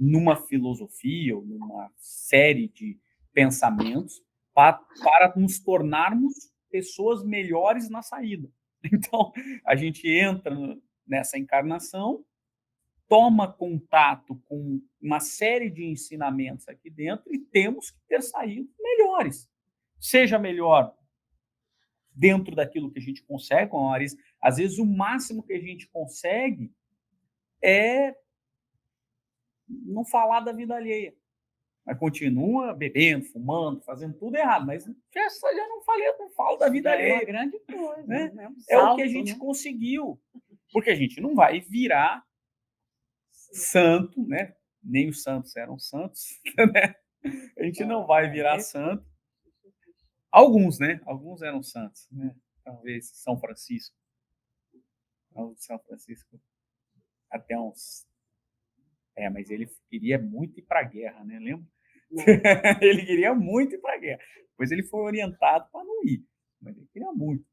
numa filosofia ou numa série de pensamentos para nos tornarmos pessoas melhores na saída. Então, a gente entra nessa encarnação, toma contato com uma série de ensinamentos aqui dentro e temos que ter saído melhores. Seja melhor dentro daquilo que a gente consegue, com a Marisa. Às vezes, o máximo que a gente consegue é não falar da vida alheia, mas continua bebendo, fumando, fazendo tudo errado, mas já não falo da vida alheia. É uma grande coisa, né? É o que a gente conseguiu, porque a gente não vai virar santo, né? Nem os santos eram santos, né? A gente não vai virar santo, Alguns, né? Alguns eram santos, né? Talvez São Francisco. São Francisco até uns... mas ele queria muito ir para a guerra, né? Lembra? Ele queria muito ir para a guerra. Depois ele foi orientado para não ir, mas ele queria muito.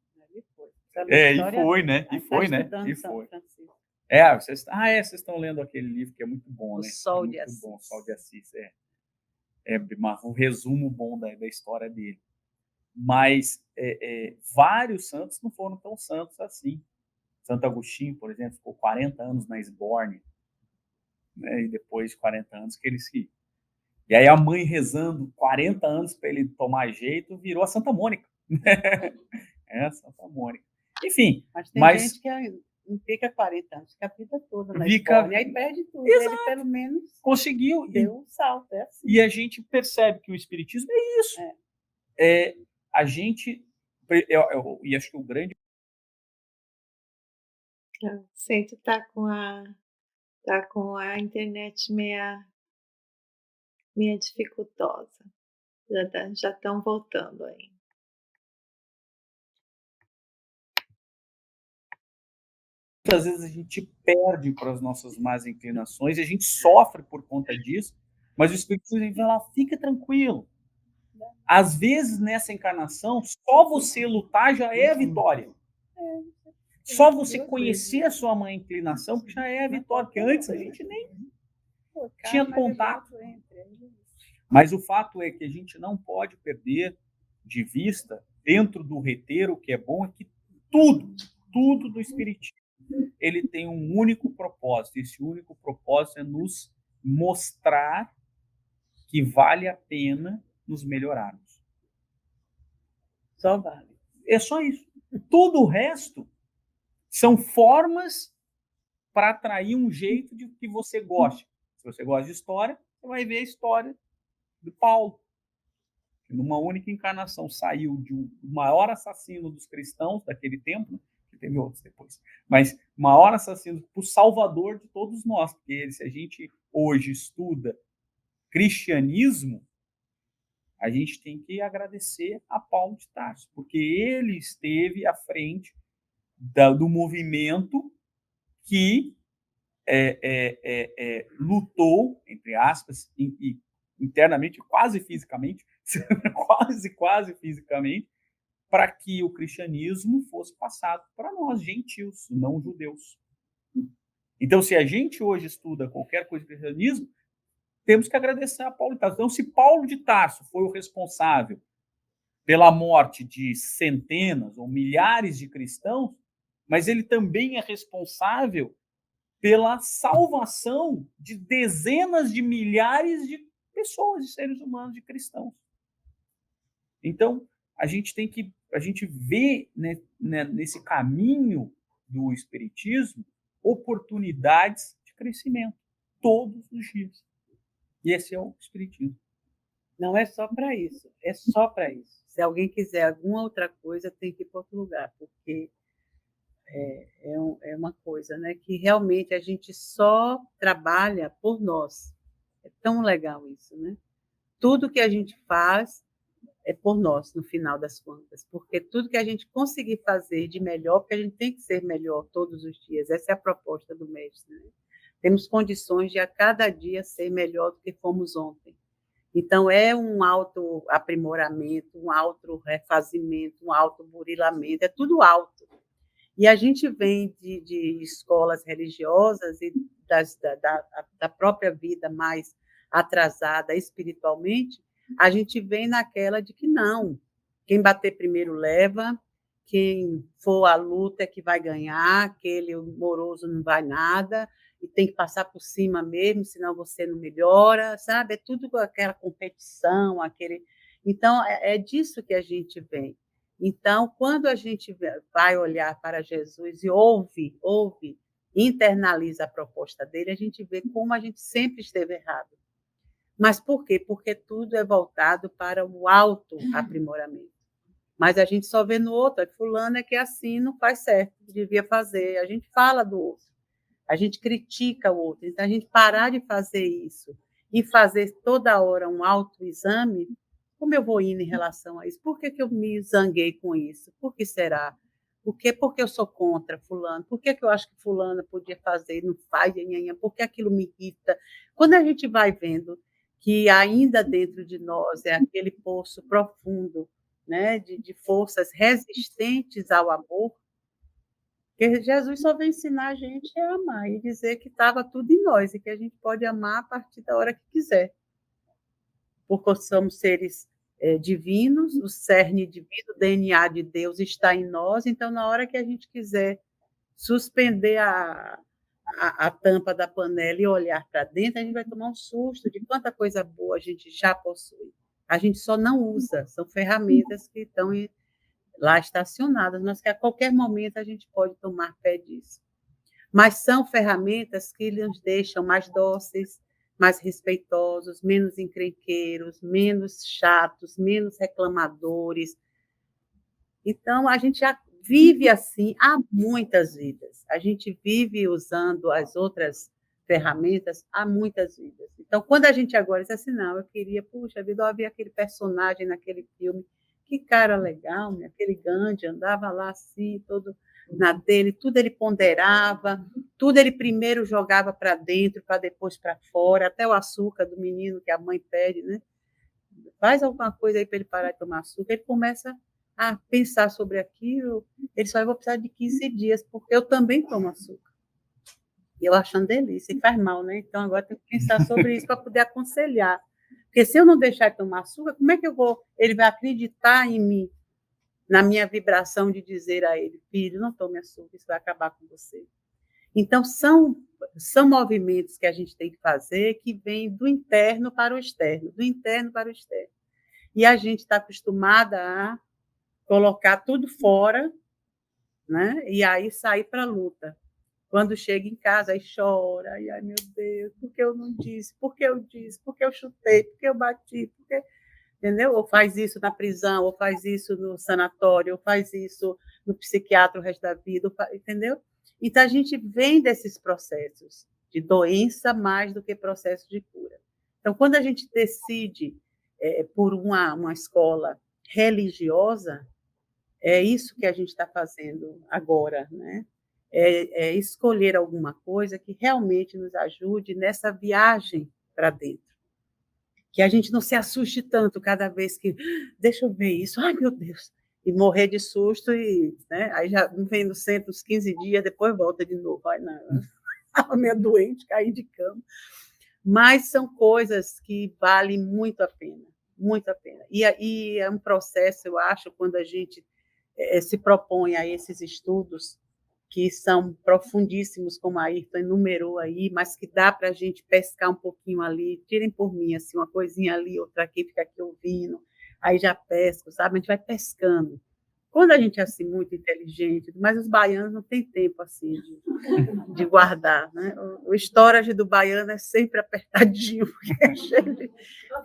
E foi, né? E foi, né? E foi. Vocês estão lendo aquele livro que é muito bom, né? O Sol de Assis. Bom, Sol de Assis, um resumo bom da história dele. Mas vários santos não foram tão santos assim. Santo Agostinho, por exemplo, ficou 40 anos na Esbórnia, né? E depois de 40 anos que ele se... E aí a mãe rezando 40 anos para ele tomar jeito, virou a Santa Mônica. Santa Mônica. Enfim. Mas tem gente que não fica 40 anos, fica a vida toda na Esbórnia, aí perde tudo. Exato. Ele, pelo menos, conseguiu. Deu um salto, assim. E a gente percebe que o Espiritismo é isso. A gente... E acho que o grande... Sempre tá com a internet meia dificultosa. Já estão voltando aí. Muitas vezes a gente perde para as nossas más inclinações e a gente sofre por conta disso, mas o Espiritismo vai lá, fica tranquilo. Às vezes, nessa encarnação, só você lutar já é a vitória. Só você conhecer a sua má inclinação já é a vitória, porque antes a gente nem tinha contato. Mas o fato é que a gente não pode perder de vista, dentro do reteiro, o que é bom é que tudo do Espiritismo, ele tem um único propósito. Esse único propósito é nos mostrar que vale a pena nos melhorarmos. Só vale. É só isso. Todo o resto são formas para atrair um jeito de que você goste. Se você gosta de história, você vai ver a história do Paulo, que numa única encarnação saiu de um maior assassino dos cristãos daquele tempo, que teve outros depois, mas maior assassino para o salvador de todos nós, porque se a gente hoje estuda cristianismo, a gente tem que agradecer a Paulo de Tarso, porque ele esteve à frente do movimento que lutou, entre aspas, internamente, quase fisicamente, quase fisicamente, para que o cristianismo fosse passado para nós, gentios, não judeus. Então, se a gente hoje estuda qualquer coisa do cristianismo, temos que agradecer a Paulo de Tarso. Então, se Paulo de Tarso foi o responsável pela morte de centenas ou milhares de cristãos, mas ele também é responsável pela salvação de dezenas de milhares de pessoas, de seres humanos, de cristãos. Então, a gente vê, né, nesse caminho do Espiritismo oportunidades de crescimento todos os dias. E esse é o Espiritismo. Não é só para isso, é só para isso. Se alguém quiser alguma outra coisa, tem que ir para outro lugar, porque é uma coisa, né, que realmente a gente só trabalha por nós. É tão legal isso, né? Tudo que a gente faz é por nós, no final das contas, porque tudo que a gente conseguir fazer de melhor, porque a gente tem que ser melhor todos os dias, essa é a proposta do mestre, né? Temos condições de a cada dia ser melhor do que fomos ontem. Então, é um auto-aprimoramento, um auto-refazimento, um auto-burilamento, é tudo auto. E a gente vem de escolas religiosas e da própria vida mais atrasada espiritualmente, a gente vem naquela de que não, quem bater primeiro leva, quem for à luta é que vai ganhar, aquele moroso não vai nada, e tem que passar por cima mesmo, senão você não melhora, sabe? É tudo aquela competição, aquele... Então, é disso que a gente vem. Então, quando a gente vai olhar para Jesus e ouve, internaliza a proposta dele, a gente vê como a gente sempre esteve errado. Mas por quê? Porque tudo é voltado para o auto-aprimoramento. Mas a gente só vê no outro, fulano é que é assim, não faz certo, devia fazer. A gente fala do outro, a gente critica o outro. Então, a gente parar de fazer isso e fazer toda hora um autoexame, Como eu vou indo em relação a isso? Por que eu me zanguei com isso? Por que será? Porque eu sou contra fulano? Por que eu acho que fulana podia fazer e não faz? Nhanhanhã? Por que aquilo me irrita? Quando a gente vai vendo que ainda dentro de nós é aquele poço profundo, né, de forças resistentes ao amor, porque Jesus só veio ensinar a gente a amar e dizer que estava tudo em nós e que a gente pode amar a partir da hora que quiser, porque somos seres divinos, o cerne divino, o DNA de Deus está em nós, então na hora que a gente quiser suspender a tampa da panela e olhar para dentro, a gente vai tomar um susto de quanta coisa boa a gente já possui. A gente só não usa, são ferramentas que estão lá estacionadas, mas que a qualquer momento a gente pode tomar pé disso. Mas são ferramentas que nos deixam mais dóceis, mais respeitosos, menos encrenqueiros, menos chatos, menos reclamadores. Então, a gente já vive assim há muitas vidas. A gente vive usando as outras ferramentas há muitas vidas. Então, quando a gente agora diz assim, não, eu queria, puxa vida, eu havia aquele personagem naquele filme, que cara legal, né? Aquele Gandhi andava lá assim, todo na dele, tudo ele ponderava, tudo ele primeiro jogava para dentro, para depois para fora, até o açúcar do menino que a mãe pede, né? Faz alguma coisa aí para ele parar de tomar açúcar, ele começa a pensar sobre aquilo, ele só vai precisar de 15 dias, porque eu também tomo açúcar. E eu achando delícia, e faz mal, né? Então agora tem que pensar sobre isso para poder aconselhar. Porque se eu não deixar de tomar açúcar, como é que ele vai acreditar em mim, na minha vibração de dizer a ele, filho, não tome açúcar, isso vai acabar com você. Então, são movimentos que a gente tem que fazer que vêm do interno para o externo, do interno para o externo. E a gente está acostumada a colocar tudo fora, né? E aí sair para a luta. Quando chega em casa, aí chora, e ai meu Deus, por que eu não disse? Por que eu disse? Por que eu chutei? Por que eu bati? Por que... Entendeu? Ou faz isso na prisão, ou faz isso no sanatório, ou faz isso no psiquiatra o resto da vida, entendeu? Então, a gente vem desses processos de doença mais do que processo de cura. Então, quando a gente decide por uma escola religiosa, é isso que a gente está fazendo agora, né? É escolher alguma coisa que realmente nos ajude nessa viagem para dentro. Que a gente não se assuste tanto cada vez que, deixa eu ver isso, ai meu Deus, e morrer de susto, e, né, aí já vem no centro uns 15 dias, depois volta de novo, ai não, estava meio doente, caí de cama. Mas são coisas que valem muito a pena, muito a pena. E é um processo, eu acho, quando a gente se propõe a esses estudos, que são profundíssimos, como a Ayrton enumerou aí, mas que dá para a gente pescar um pouquinho ali, tirem por mim, assim, uma coisinha ali, outra aqui, fica aqui ouvindo, aí já pesco, sabe? A gente vai pescando. Quando a gente é assim, muito inteligente, mas os baianos não têm tempo assim de guardar, né? O storage do baiano é sempre apertadinho, porque é cheio de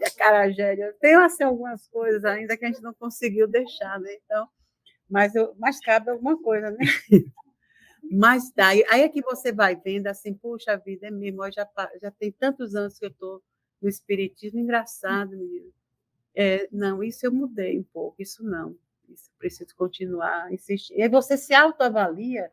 acarajé. Tem assim, algumas coisas ainda que a gente não conseguiu deixar, né? Então, mas cabe alguma coisa, né? Mas daí, aí é que você vai vendo assim, puxa vida, é mesmo, já tem tantos anos que eu estou no espiritismo, engraçado, menino. Não, isso eu mudei um pouco, isso não, isso preciso continuar insistindo. E aí você se autoavalia,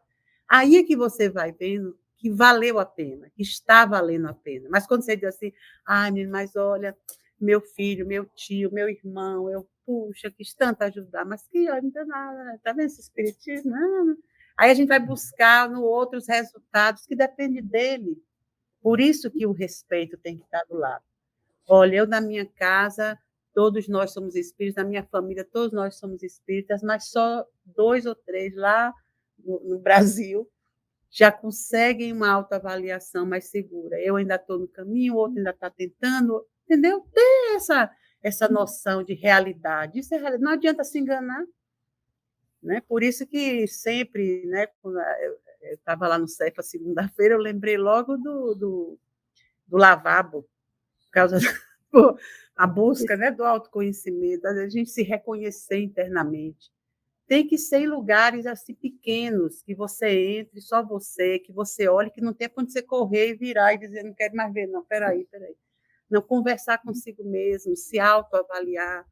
aí é que você vai vendo que valeu a pena, que está valendo a pena. Mas quando você diz assim, ai, menino, mas olha, meu filho, meu tio, meu irmão, puxa, quis tanto ajudar, mas que olha, não deu nada, está vendo esse espiritismo? Não. Aí a gente vai buscar no outros resultados que depende dele. Por isso que o respeito tem que estar do lado. Olha, eu na minha casa, todos nós somos espíritas, na minha família, todos nós somos espíritas, mas só 2 ou 3 lá no Brasil já conseguem uma autoavaliação mais segura. Eu ainda estou no caminho, o outro ainda está tentando, entendeu? Ter essa noção de realidade. Isso é realidade. Não adianta se enganar. Né? Por isso que sempre, né, quando eu estava lá no Cefa segunda-feira, eu lembrei logo do lavabo, por causa da busca, né, do autoconhecimento, a gente se reconhecer internamente. Tem que ser em lugares assim pequenos, que você entre, só você, que você olhe, que não tem para onde você correr e virar e dizer, não quero mais ver, não, peraí. Não, conversar consigo mesmo, se autoavaliar,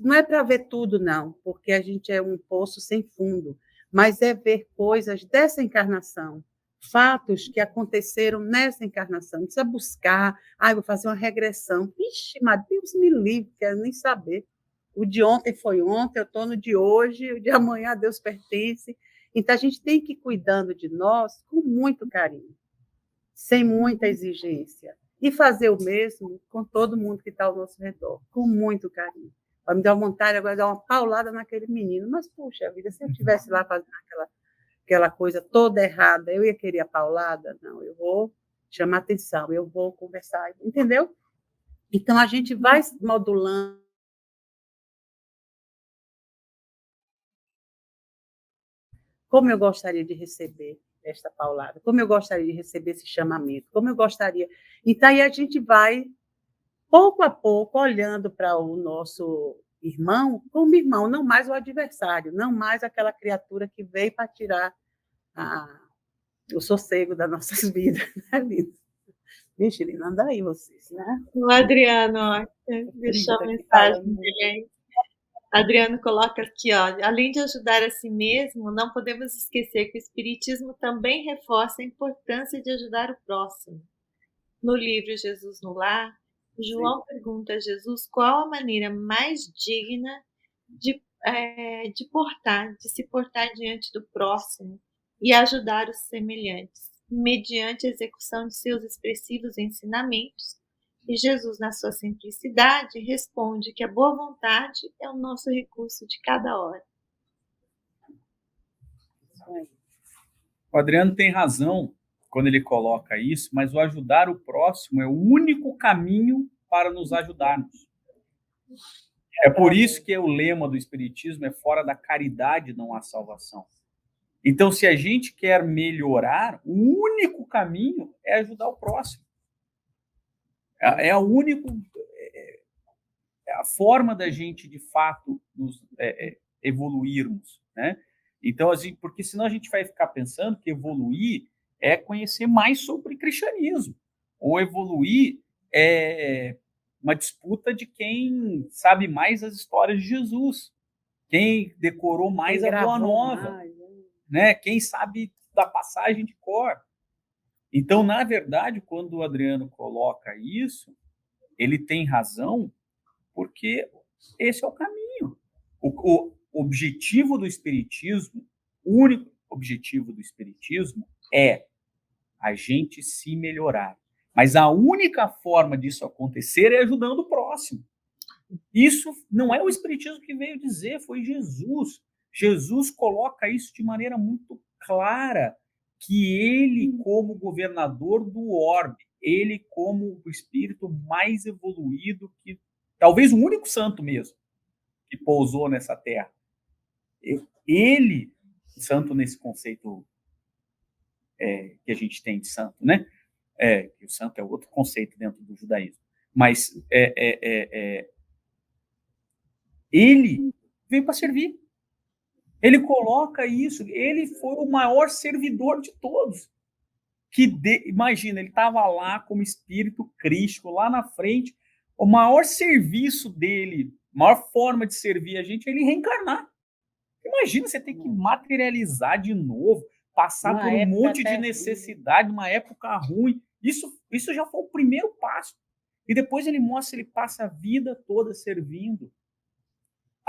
não é para ver tudo, não, porque a gente é um poço sem fundo, mas é ver coisas dessa encarnação, fatos que aconteceram nessa encarnação. Não precisa buscar, vou fazer uma regressão. Ixi, mas Deus me livre, quero nem saber. O de ontem foi ontem, eu estou no de hoje, o de amanhã a Deus pertence. Então, a gente tem que ir cuidando de nós com muito carinho, sem muita exigência. E fazer o mesmo com todo mundo que está ao nosso redor, com muito carinho. Vai me dar vontade agora de dar uma paulada naquele menino. Mas, puxa vida, se eu estivesse lá fazendo aquela coisa toda errada, eu ia querer a paulada? Não, eu vou chamar atenção, eu vou conversar, entendeu? Então, a gente vai modulando. Como eu gostaria de receber esta paulada, como eu gostaria de receber esse chamamento, como eu gostaria. Então, aí a gente vai, pouco a pouco, olhando para o nosso irmão como irmão, não mais o adversário, não mais aquela criatura que veio para tirar o sossego das nossas vidas, né, Lina? Vixe, Lina, anda aí vocês, né? O Adriano, ó, deixou a mensagem dele aí. Adriano coloca aqui, ó, além de ajudar a si mesmo, não podemos esquecer que o Espiritismo também reforça a importância de ajudar o próximo. No livro Jesus no Lar, João pergunta a Jesus qual a maneira mais digna de se portar diante do próximo e ajudar os semelhantes, mediante a execução de seus expressivos ensinamentos. E Jesus, na sua simplicidade, responde que a boa vontade é o nosso recurso de cada hora. O Adriano tem razão quando ele coloca isso, mas o ajudar o próximo é o único caminho para nos ajudarmos. É por isso que o lema do Espiritismo é fora da caridade não há salvação. Então, se a gente quer melhorar, o único caminho é ajudar o próximo. É a única a forma da gente, de fato, nos evoluirmos, né? Então, assim, porque senão a gente vai ficar pensando que evoluir é conhecer mais sobre cristianismo, ou evoluir é uma disputa de quem sabe mais as histórias de Jesus, quem decorou mais a Boa Nova, né? Quem sabe da passagem de cor. Então, na verdade, quando o Adriano coloca isso, ele tem razão, porque esse é o caminho. O objetivo do Espiritismo, o único objetivo do Espiritismo é a gente se melhorar. Mas a única forma disso acontecer é ajudando o próximo. Isso não é o Espiritismo que veio dizer, foi Jesus. Jesus coloca isso de maneira muito clara, que ele, como governador do orbe, ele como o espírito mais evoluído, que talvez o único santo mesmo que pousou nessa terra, ele, santo nesse conceito que a gente tem de santo, né? Que o santo é outro conceito dentro do judaísmo, mas ele veio para servir. Ele coloca isso, ele foi o maior servidor de todos. Imagina, ele estava lá como espírito crístico, lá na frente, o maior serviço dele, a maior forma de servir a gente é ele reencarnar. Imagina, você tem que materializar de novo, passar por um monte de necessidade, uma época ruim. Isso já foi o primeiro passo. E depois ele mostra, ele passa a vida toda servindo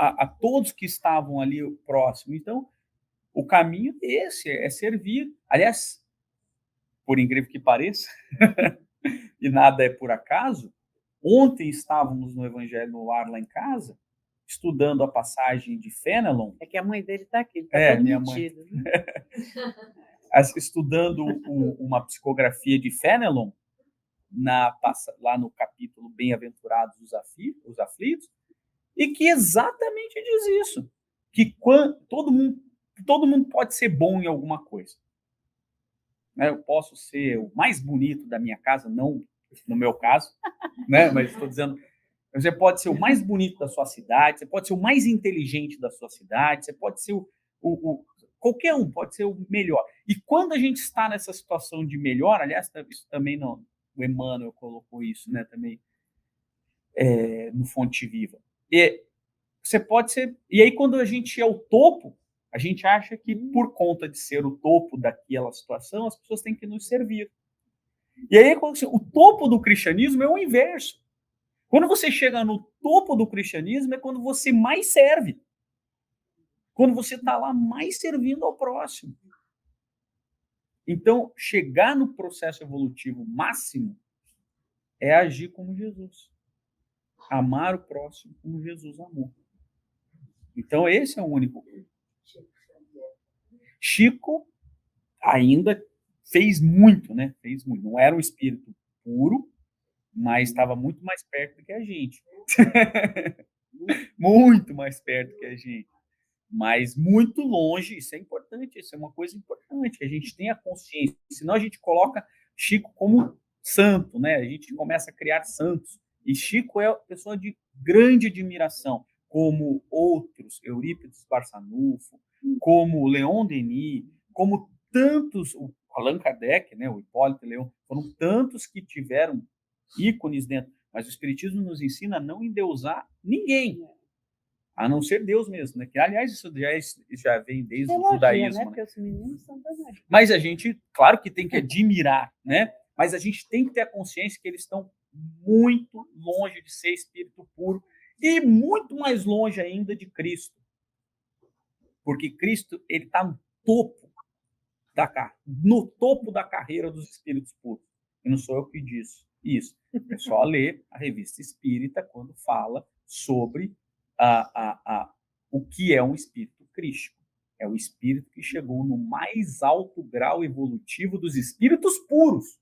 a todos que estavam ali próximo. Então, o caminho esse é servir. Aliás, por incrível que pareça, e nada é por acaso, ontem estávamos no Evangelho no Lar, lá em casa, estudando a passagem de Fénelon. É que a mãe dele está aqui, está todo minha metido. Mãe. Estudando uma psicografia de Fénelon, lá no capítulo Bem-aventurados os aflitos, e que exatamente diz isso, que todo mundo pode ser bom em alguma coisa. Eu posso ser o mais bonito da minha casa, não no meu caso, né? Mas estou dizendo, você pode ser o mais bonito da sua cidade, você pode ser o mais inteligente da sua cidade, você pode ser qualquer um, pode ser o melhor. E quando a gente está nessa situação de melhor, aliás, isso também não, o Emmanuel colocou isso, né? Também no Fonte Viva. E você pode ser. E aí, quando a gente é o topo, a gente acha que, por conta de ser o topo daquela situação, as pessoas têm que nos servir. E aí, o topo do cristianismo é o inverso. Quando você chega no topo do cristianismo, é quando você mais serve. Quando você está lá mais servindo ao próximo. Então, chegar no processo evolutivo máximo é agir como Jesus. Amar o próximo como Jesus amou. Então, esse é o único. Chico ainda fez muito, né? Fez muito. Não era um espírito puro, mas estava muito mais perto do que a gente. Muito mais perto que a gente. Mas muito longe, isso é importante, isso é uma coisa importante, que a gente tenha consciência. Senão a gente coloca Chico como santo, né? A gente começa a criar santos. E Chico é uma pessoa de grande admiração, como outros, Eurípides Barçanufo, como Leon Denis, como tantos, o Allan Kardec, né, o Hipólito Leon, foram tantos que tiveram ícones dentro. Mas o Espiritismo nos ensina a não endeusar ninguém, a não ser Deus mesmo, né? Que, aliás, isso já vem desde o judaísmo. Né? Porque os meninos são também. Mas a gente, claro que tem que admirar, né? Mas a gente tem que ter a consciência que eles estão muito longe de ser espírito puro e muito mais longe ainda de Cristo. Porque Cristo, ele está no topo da carreira dos espíritos puros. E não sou eu que disse isso. É só ler a Revista Espírita quando fala sobre o que é um espírito crístico. É o espírito que chegou no mais alto grau evolutivo dos espíritos puros.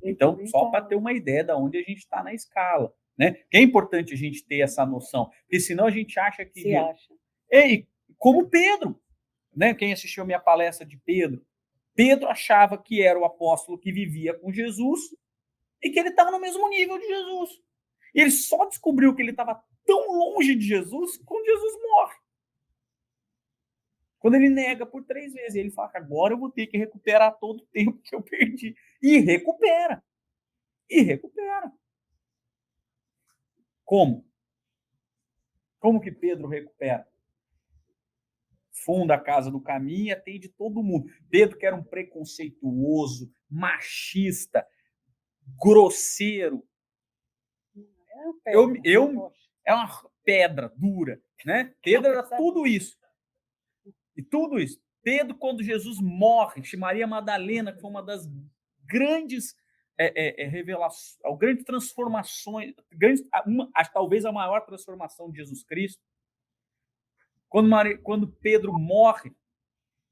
Então, só para ter uma ideia de onde a gente está na escala. Né? Que é importante a gente ter essa noção, porque senão a gente acha que... Se acha. Ei, como Pedro, né? Quem assistiu a minha palestra de Pedro, Pedro achava que era o apóstolo que vivia com Jesus e que ele estava no mesmo nível de Jesus. E ele só descobriu que ele estava tão longe de Jesus quando Jesus morre. Quando ele nega por 3 vezes. Ele fala que agora eu vou ter que recuperar todo o tempo que eu perdi. E recupera. E recupera. Como? Como que Pedro recupera? Funda a Casa do Caminho e atende todo mundo. Pedro, que era um preconceituoso, machista, grosseiro. É uma pedra dura, né? Pedro era tudo isso. E tudo isso. Pedro, quando Jesus morre, Maria Madalena, que foi uma das grandes revelações, grandes transformações, talvez a maior transformação de Jesus Cristo. Quando Pedro morre,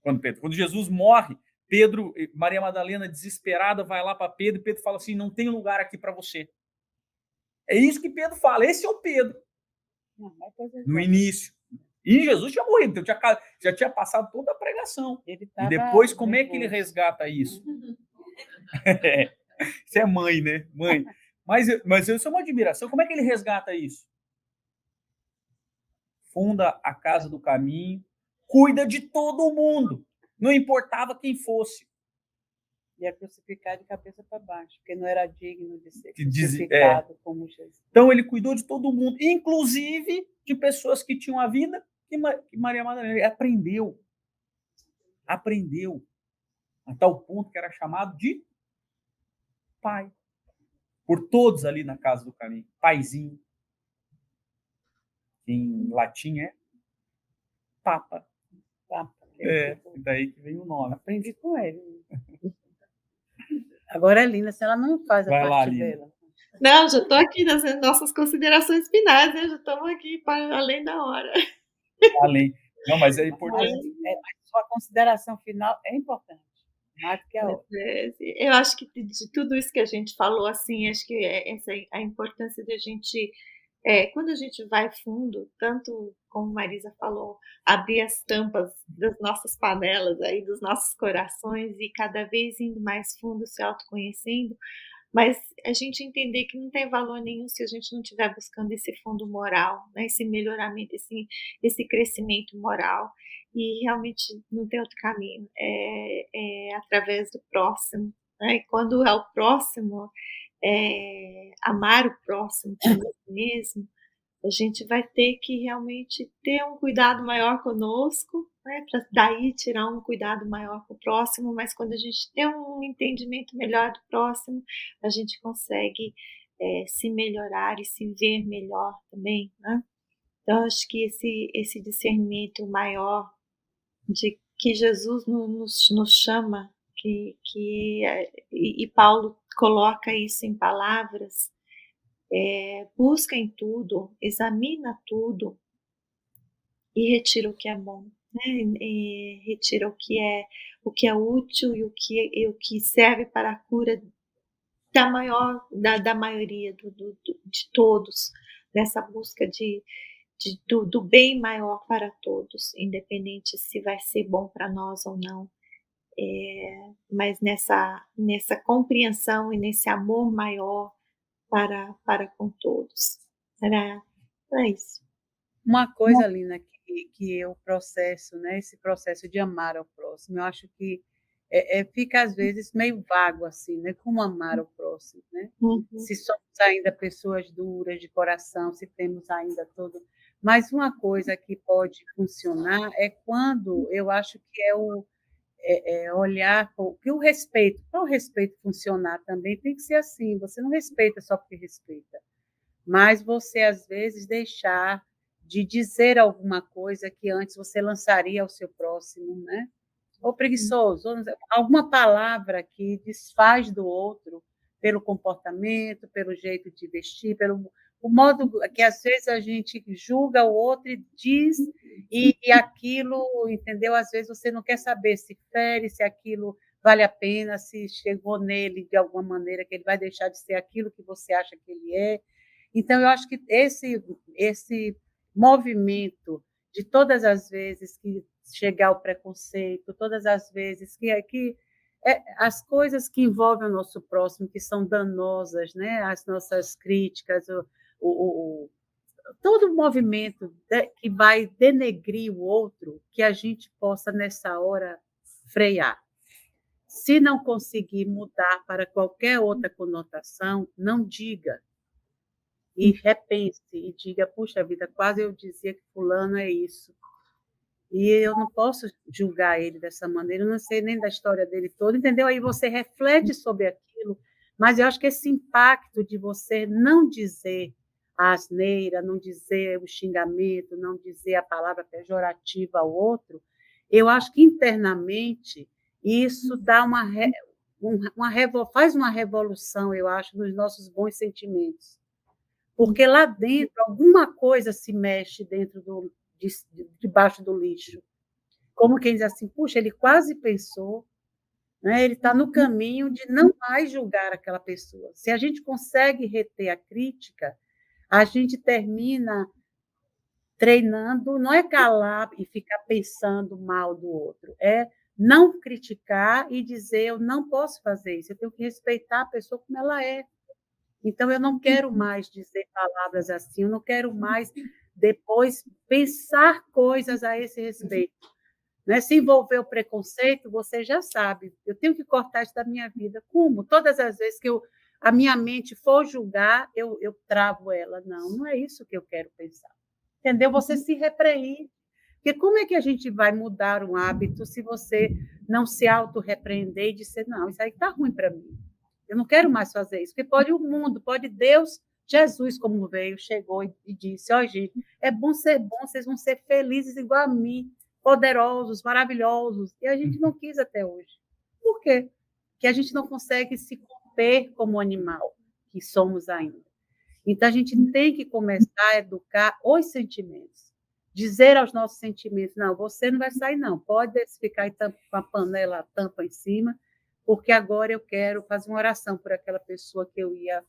quando Jesus morre, Maria Madalena, desesperada, vai lá para Pedro, e Pedro fala assim: não tem lugar aqui para você. É isso que Pedro fala. Esse é o Pedro. No início. E Jesus tinha morrido, então já tinha passado toda a pregação. E depois, como é que ele resgata isso? Isso é mãe, né? Mãe. Mas isso é uma admiração. Como é que ele resgata isso? Funda a Casa do Caminho, cuida de todo mundo, não importava quem fosse. Ia crucificar de cabeça para baixo, porque não era digno de ser crucificado como Jesus. Então ele cuidou de todo mundo, inclusive de pessoas que tinham a vida que Maria Madalena aprendeu a tal ponto que era chamado de pai, por todos ali na Casa do Caminho, paizinho, que em latim é Papa. Daí que vem o nome. Aprendi com ele. Agora, Lina, se ela não faz a parte dela. Não, já estou aqui nas nossas considerações finais, né? Já estamos aqui para além da hora. Além. Não, mas é importante. Mas sua consideração final é importante. Mais do que a outra. Eu acho que de tudo isso que a gente falou, assim, acho que essa é a importância da gente, quando a gente vai fundo, tanto como Marisa falou, abrir as tampas das nossas panelas, aí, dos nossos corações e cada vez indo mais fundo, se autoconhecendo, mas a gente entender que não tem valor nenhum se a gente não estiver buscando esse fundo moral, né, esse melhoramento, esse crescimento moral, e realmente não tem outro caminho, é através do próximo, né? E quando é o próximo, amar o próximo como si mesmo, a gente vai ter que realmente ter um cuidado maior conosco, né, para daí tirar um cuidado maior com o próximo, mas quando a gente tem um entendimento melhor do próximo, a gente consegue se melhorar e se ver melhor também, né? Então, acho que esse discernimento maior de que Jesus nos chama, e Paulo coloca isso em palavras, busca em tudo, examina tudo e retira o que é bom, né? E retira o que é útil e o que serve para a cura da maioria de todos, nessa busca do bem maior para todos, independente se vai ser bom para nós ou não. Mas nessa compreensão e nesse amor maior para com todos. Era isso. Uma coisa, Lina, que eu processo, né, esse processo de amar ao próximo, eu acho que fica, às vezes, meio vago, assim, né, como amar ao próximo, né? Uhum. Se somos ainda pessoas duras de coração, se temos ainda todo... Mas uma coisa que pode funcionar é quando eu acho que olhar que o respeito, para o respeito funcionar também tem que ser assim, você não respeita só porque respeita, mas você, às vezes, deixar de dizer alguma coisa que antes você lançaria ao seu próximo, né? Ou preguiçoso, ou alguma palavra que desfaz do outro pelo comportamento, pelo jeito de vestir, pelo o modo que às vezes a gente julga o outro e diz, e aquilo, entendeu? Às vezes você não quer saber se fere, se aquilo vale a pena, se chegou nele de alguma maneira que ele vai deixar de ser aquilo que você acha que ele é. Então, eu acho que esse movimento de todas as vezes que chegar o preconceito, todas as vezes as coisas que envolvem o nosso próximo, que são danosas, né? As nossas críticas, todo o movimento que vai denegrir o outro, que a gente possa, nessa hora, frear. Se não conseguir mudar para qualquer outra conotação, não diga. E repense e diga, puxa vida, quase eu dizia que fulano é isso. E eu não posso julgar ele dessa maneira, eu não sei nem da história dele toda, entendeu? Aí você reflete sobre aquilo, mas eu acho que esse impacto de você não dizer a asneira, não dizer o xingamento, não dizer a palavra pejorativa ao outro, eu acho que internamente isso dá faz uma revolução, eu acho, nos nossos bons sentimentos. Porque lá dentro, alguma coisa se mexe debaixo do lixo. Como quem diz assim, puxa, ele quase pensou, né? Ele está no caminho de não mais julgar aquela pessoa. Se a gente consegue reter a crítica, a gente termina treinando, não é calar e ficar pensando mal do outro, é não criticar e dizer, eu não posso fazer isso, eu tenho que respeitar a pessoa como ela é. Então, eu não quero mais dizer palavras assim, eu não quero mais depois pensar coisas a esse respeito. Né? Se envolver o preconceito, você já sabe, eu tenho que cortar isso da minha vida. Como? Todas as vezes que a minha mente for julgar, eu travo ela. Não, não é isso que eu quero pensar. Entendeu? Você se repreende. Porque como é que a gente vai mudar um hábito se você não se auto-repreender e dizer, não, isso aí está ruim para mim. Eu não quero mais fazer isso, porque pode o mundo, pode Deus, Jesus, como veio, chegou e disse, ó, gente, é bom, vocês vão ser felizes igual a mim, poderosos, maravilhosos, e a gente não quis até hoje. Por quê? Porque a gente não consegue se conter como animal que somos ainda. Então, a gente tem que começar a educar os sentimentos, dizer aos nossos sentimentos, não, você não vai sair, não, pode ficar aí com a panela, a tampa em cima, porque agora eu quero fazer uma oração por aquela pessoa que eu ia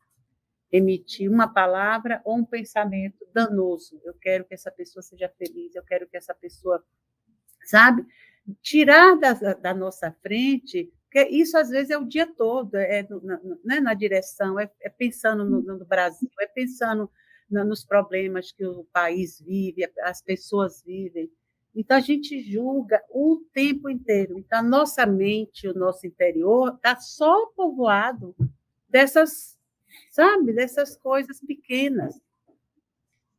emitir uma palavra ou um pensamento danoso. Eu quero que essa pessoa seja feliz, eu quero que essa pessoa, sabe? Tirar da nossa frente, porque isso às vezes é o dia todo, na direção, é pensando no Brasil, é pensando nos problemas que o país vive, as pessoas vivem. Então, a gente julga o tempo inteiro. Então, a nossa mente, o nosso interior, está só povoado dessas, sabe, dessas coisas pequenas.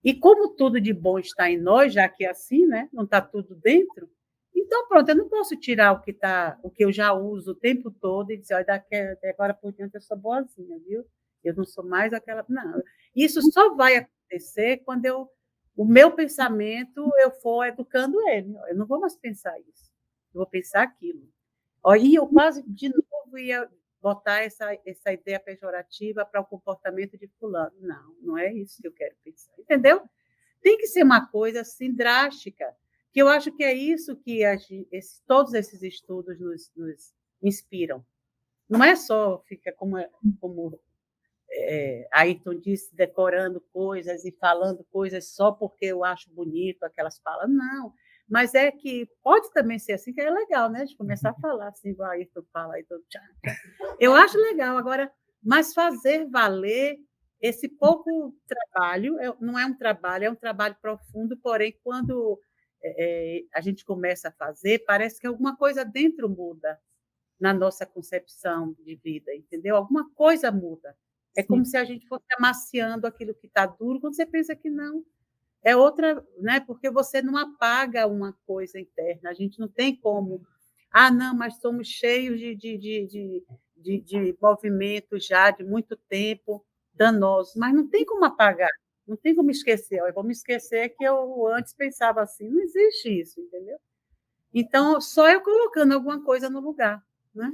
E como tudo de bom está em nós, já que é assim, né? Não está tudo dentro, então pronto, eu não posso tirar o que eu já uso o tempo todo e dizer, olha, daqui agora por diante eu sou boazinha, viu? Eu não sou mais aquela. Não, isso só vai acontecer quando o meu pensamento eu for educando ele. Eu não vou mais pensar isso, eu vou pensar aquilo. E eu quase de novo ia botar essa ideia pejorativa para o comportamento de fulano. Não, não é isso que eu quero pensar, entendeu? Tem que ser uma coisa assim drástica, que eu acho que é isso que todos esses estudos nos inspiram. Não é só fica como Ayrton disse, decorando coisas e falando coisas só porque eu acho bonito aquelas falas. Não, mas é que pode também ser assim, que é legal, né? De começar a falar assim, igual Ayrton fala, Ayrton, tchau, tchau. Eu acho legal. Agora, mas fazer valer esse pouco trabalho, não é um trabalho, é um trabalho profundo, porém, quando a gente começa a fazer, parece que alguma coisa dentro muda na nossa concepção de vida, entendeu? Alguma coisa muda. É como se a gente fosse amaciando aquilo que está duro, quando você pensa que não. É outra, né? Porque você não apaga uma coisa interna. A gente não tem como. Ah, não, mas somos cheios de movimentos já de muito tempo, danosos. Mas não tem como apagar, não tem como esquecer. Eu vou me esquecer que eu antes pensava assim. Não existe isso, entendeu? Então, só eu colocando alguma coisa no lugar, né?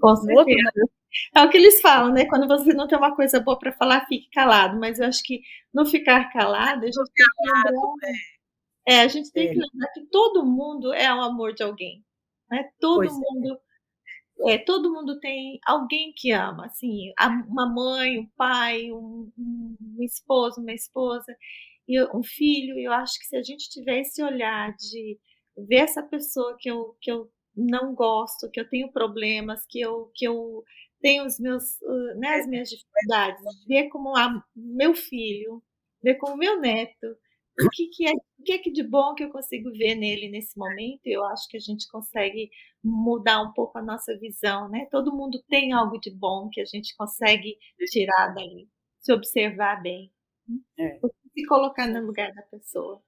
Com certeza. É o que eles falam, né? Quando você não tem uma coisa boa para falar, fique calado. Mas eu acho que no ficar calado, a gente tem que lembrar, a gente tem que lembrar que todo mundo é o amor de alguém, né? Todo mundo tem alguém que ama, assim, uma mãe, um pai, um esposo, uma esposa, e um filho. Eu acho que se a gente tiver esse olhar de ver essa pessoa que eu não gosto, que eu tenho problemas, que eu tenho os meus, né, as minhas dificuldades, ver como meu filho, ver como meu neto, o que é que de bom que eu consigo ver nele nesse momento. Eu acho que a gente consegue mudar um pouco a nossa visão, né? Todo mundo tem algo de bom que a gente consegue tirar dali, se observar bem, se colocar no lugar da pessoa.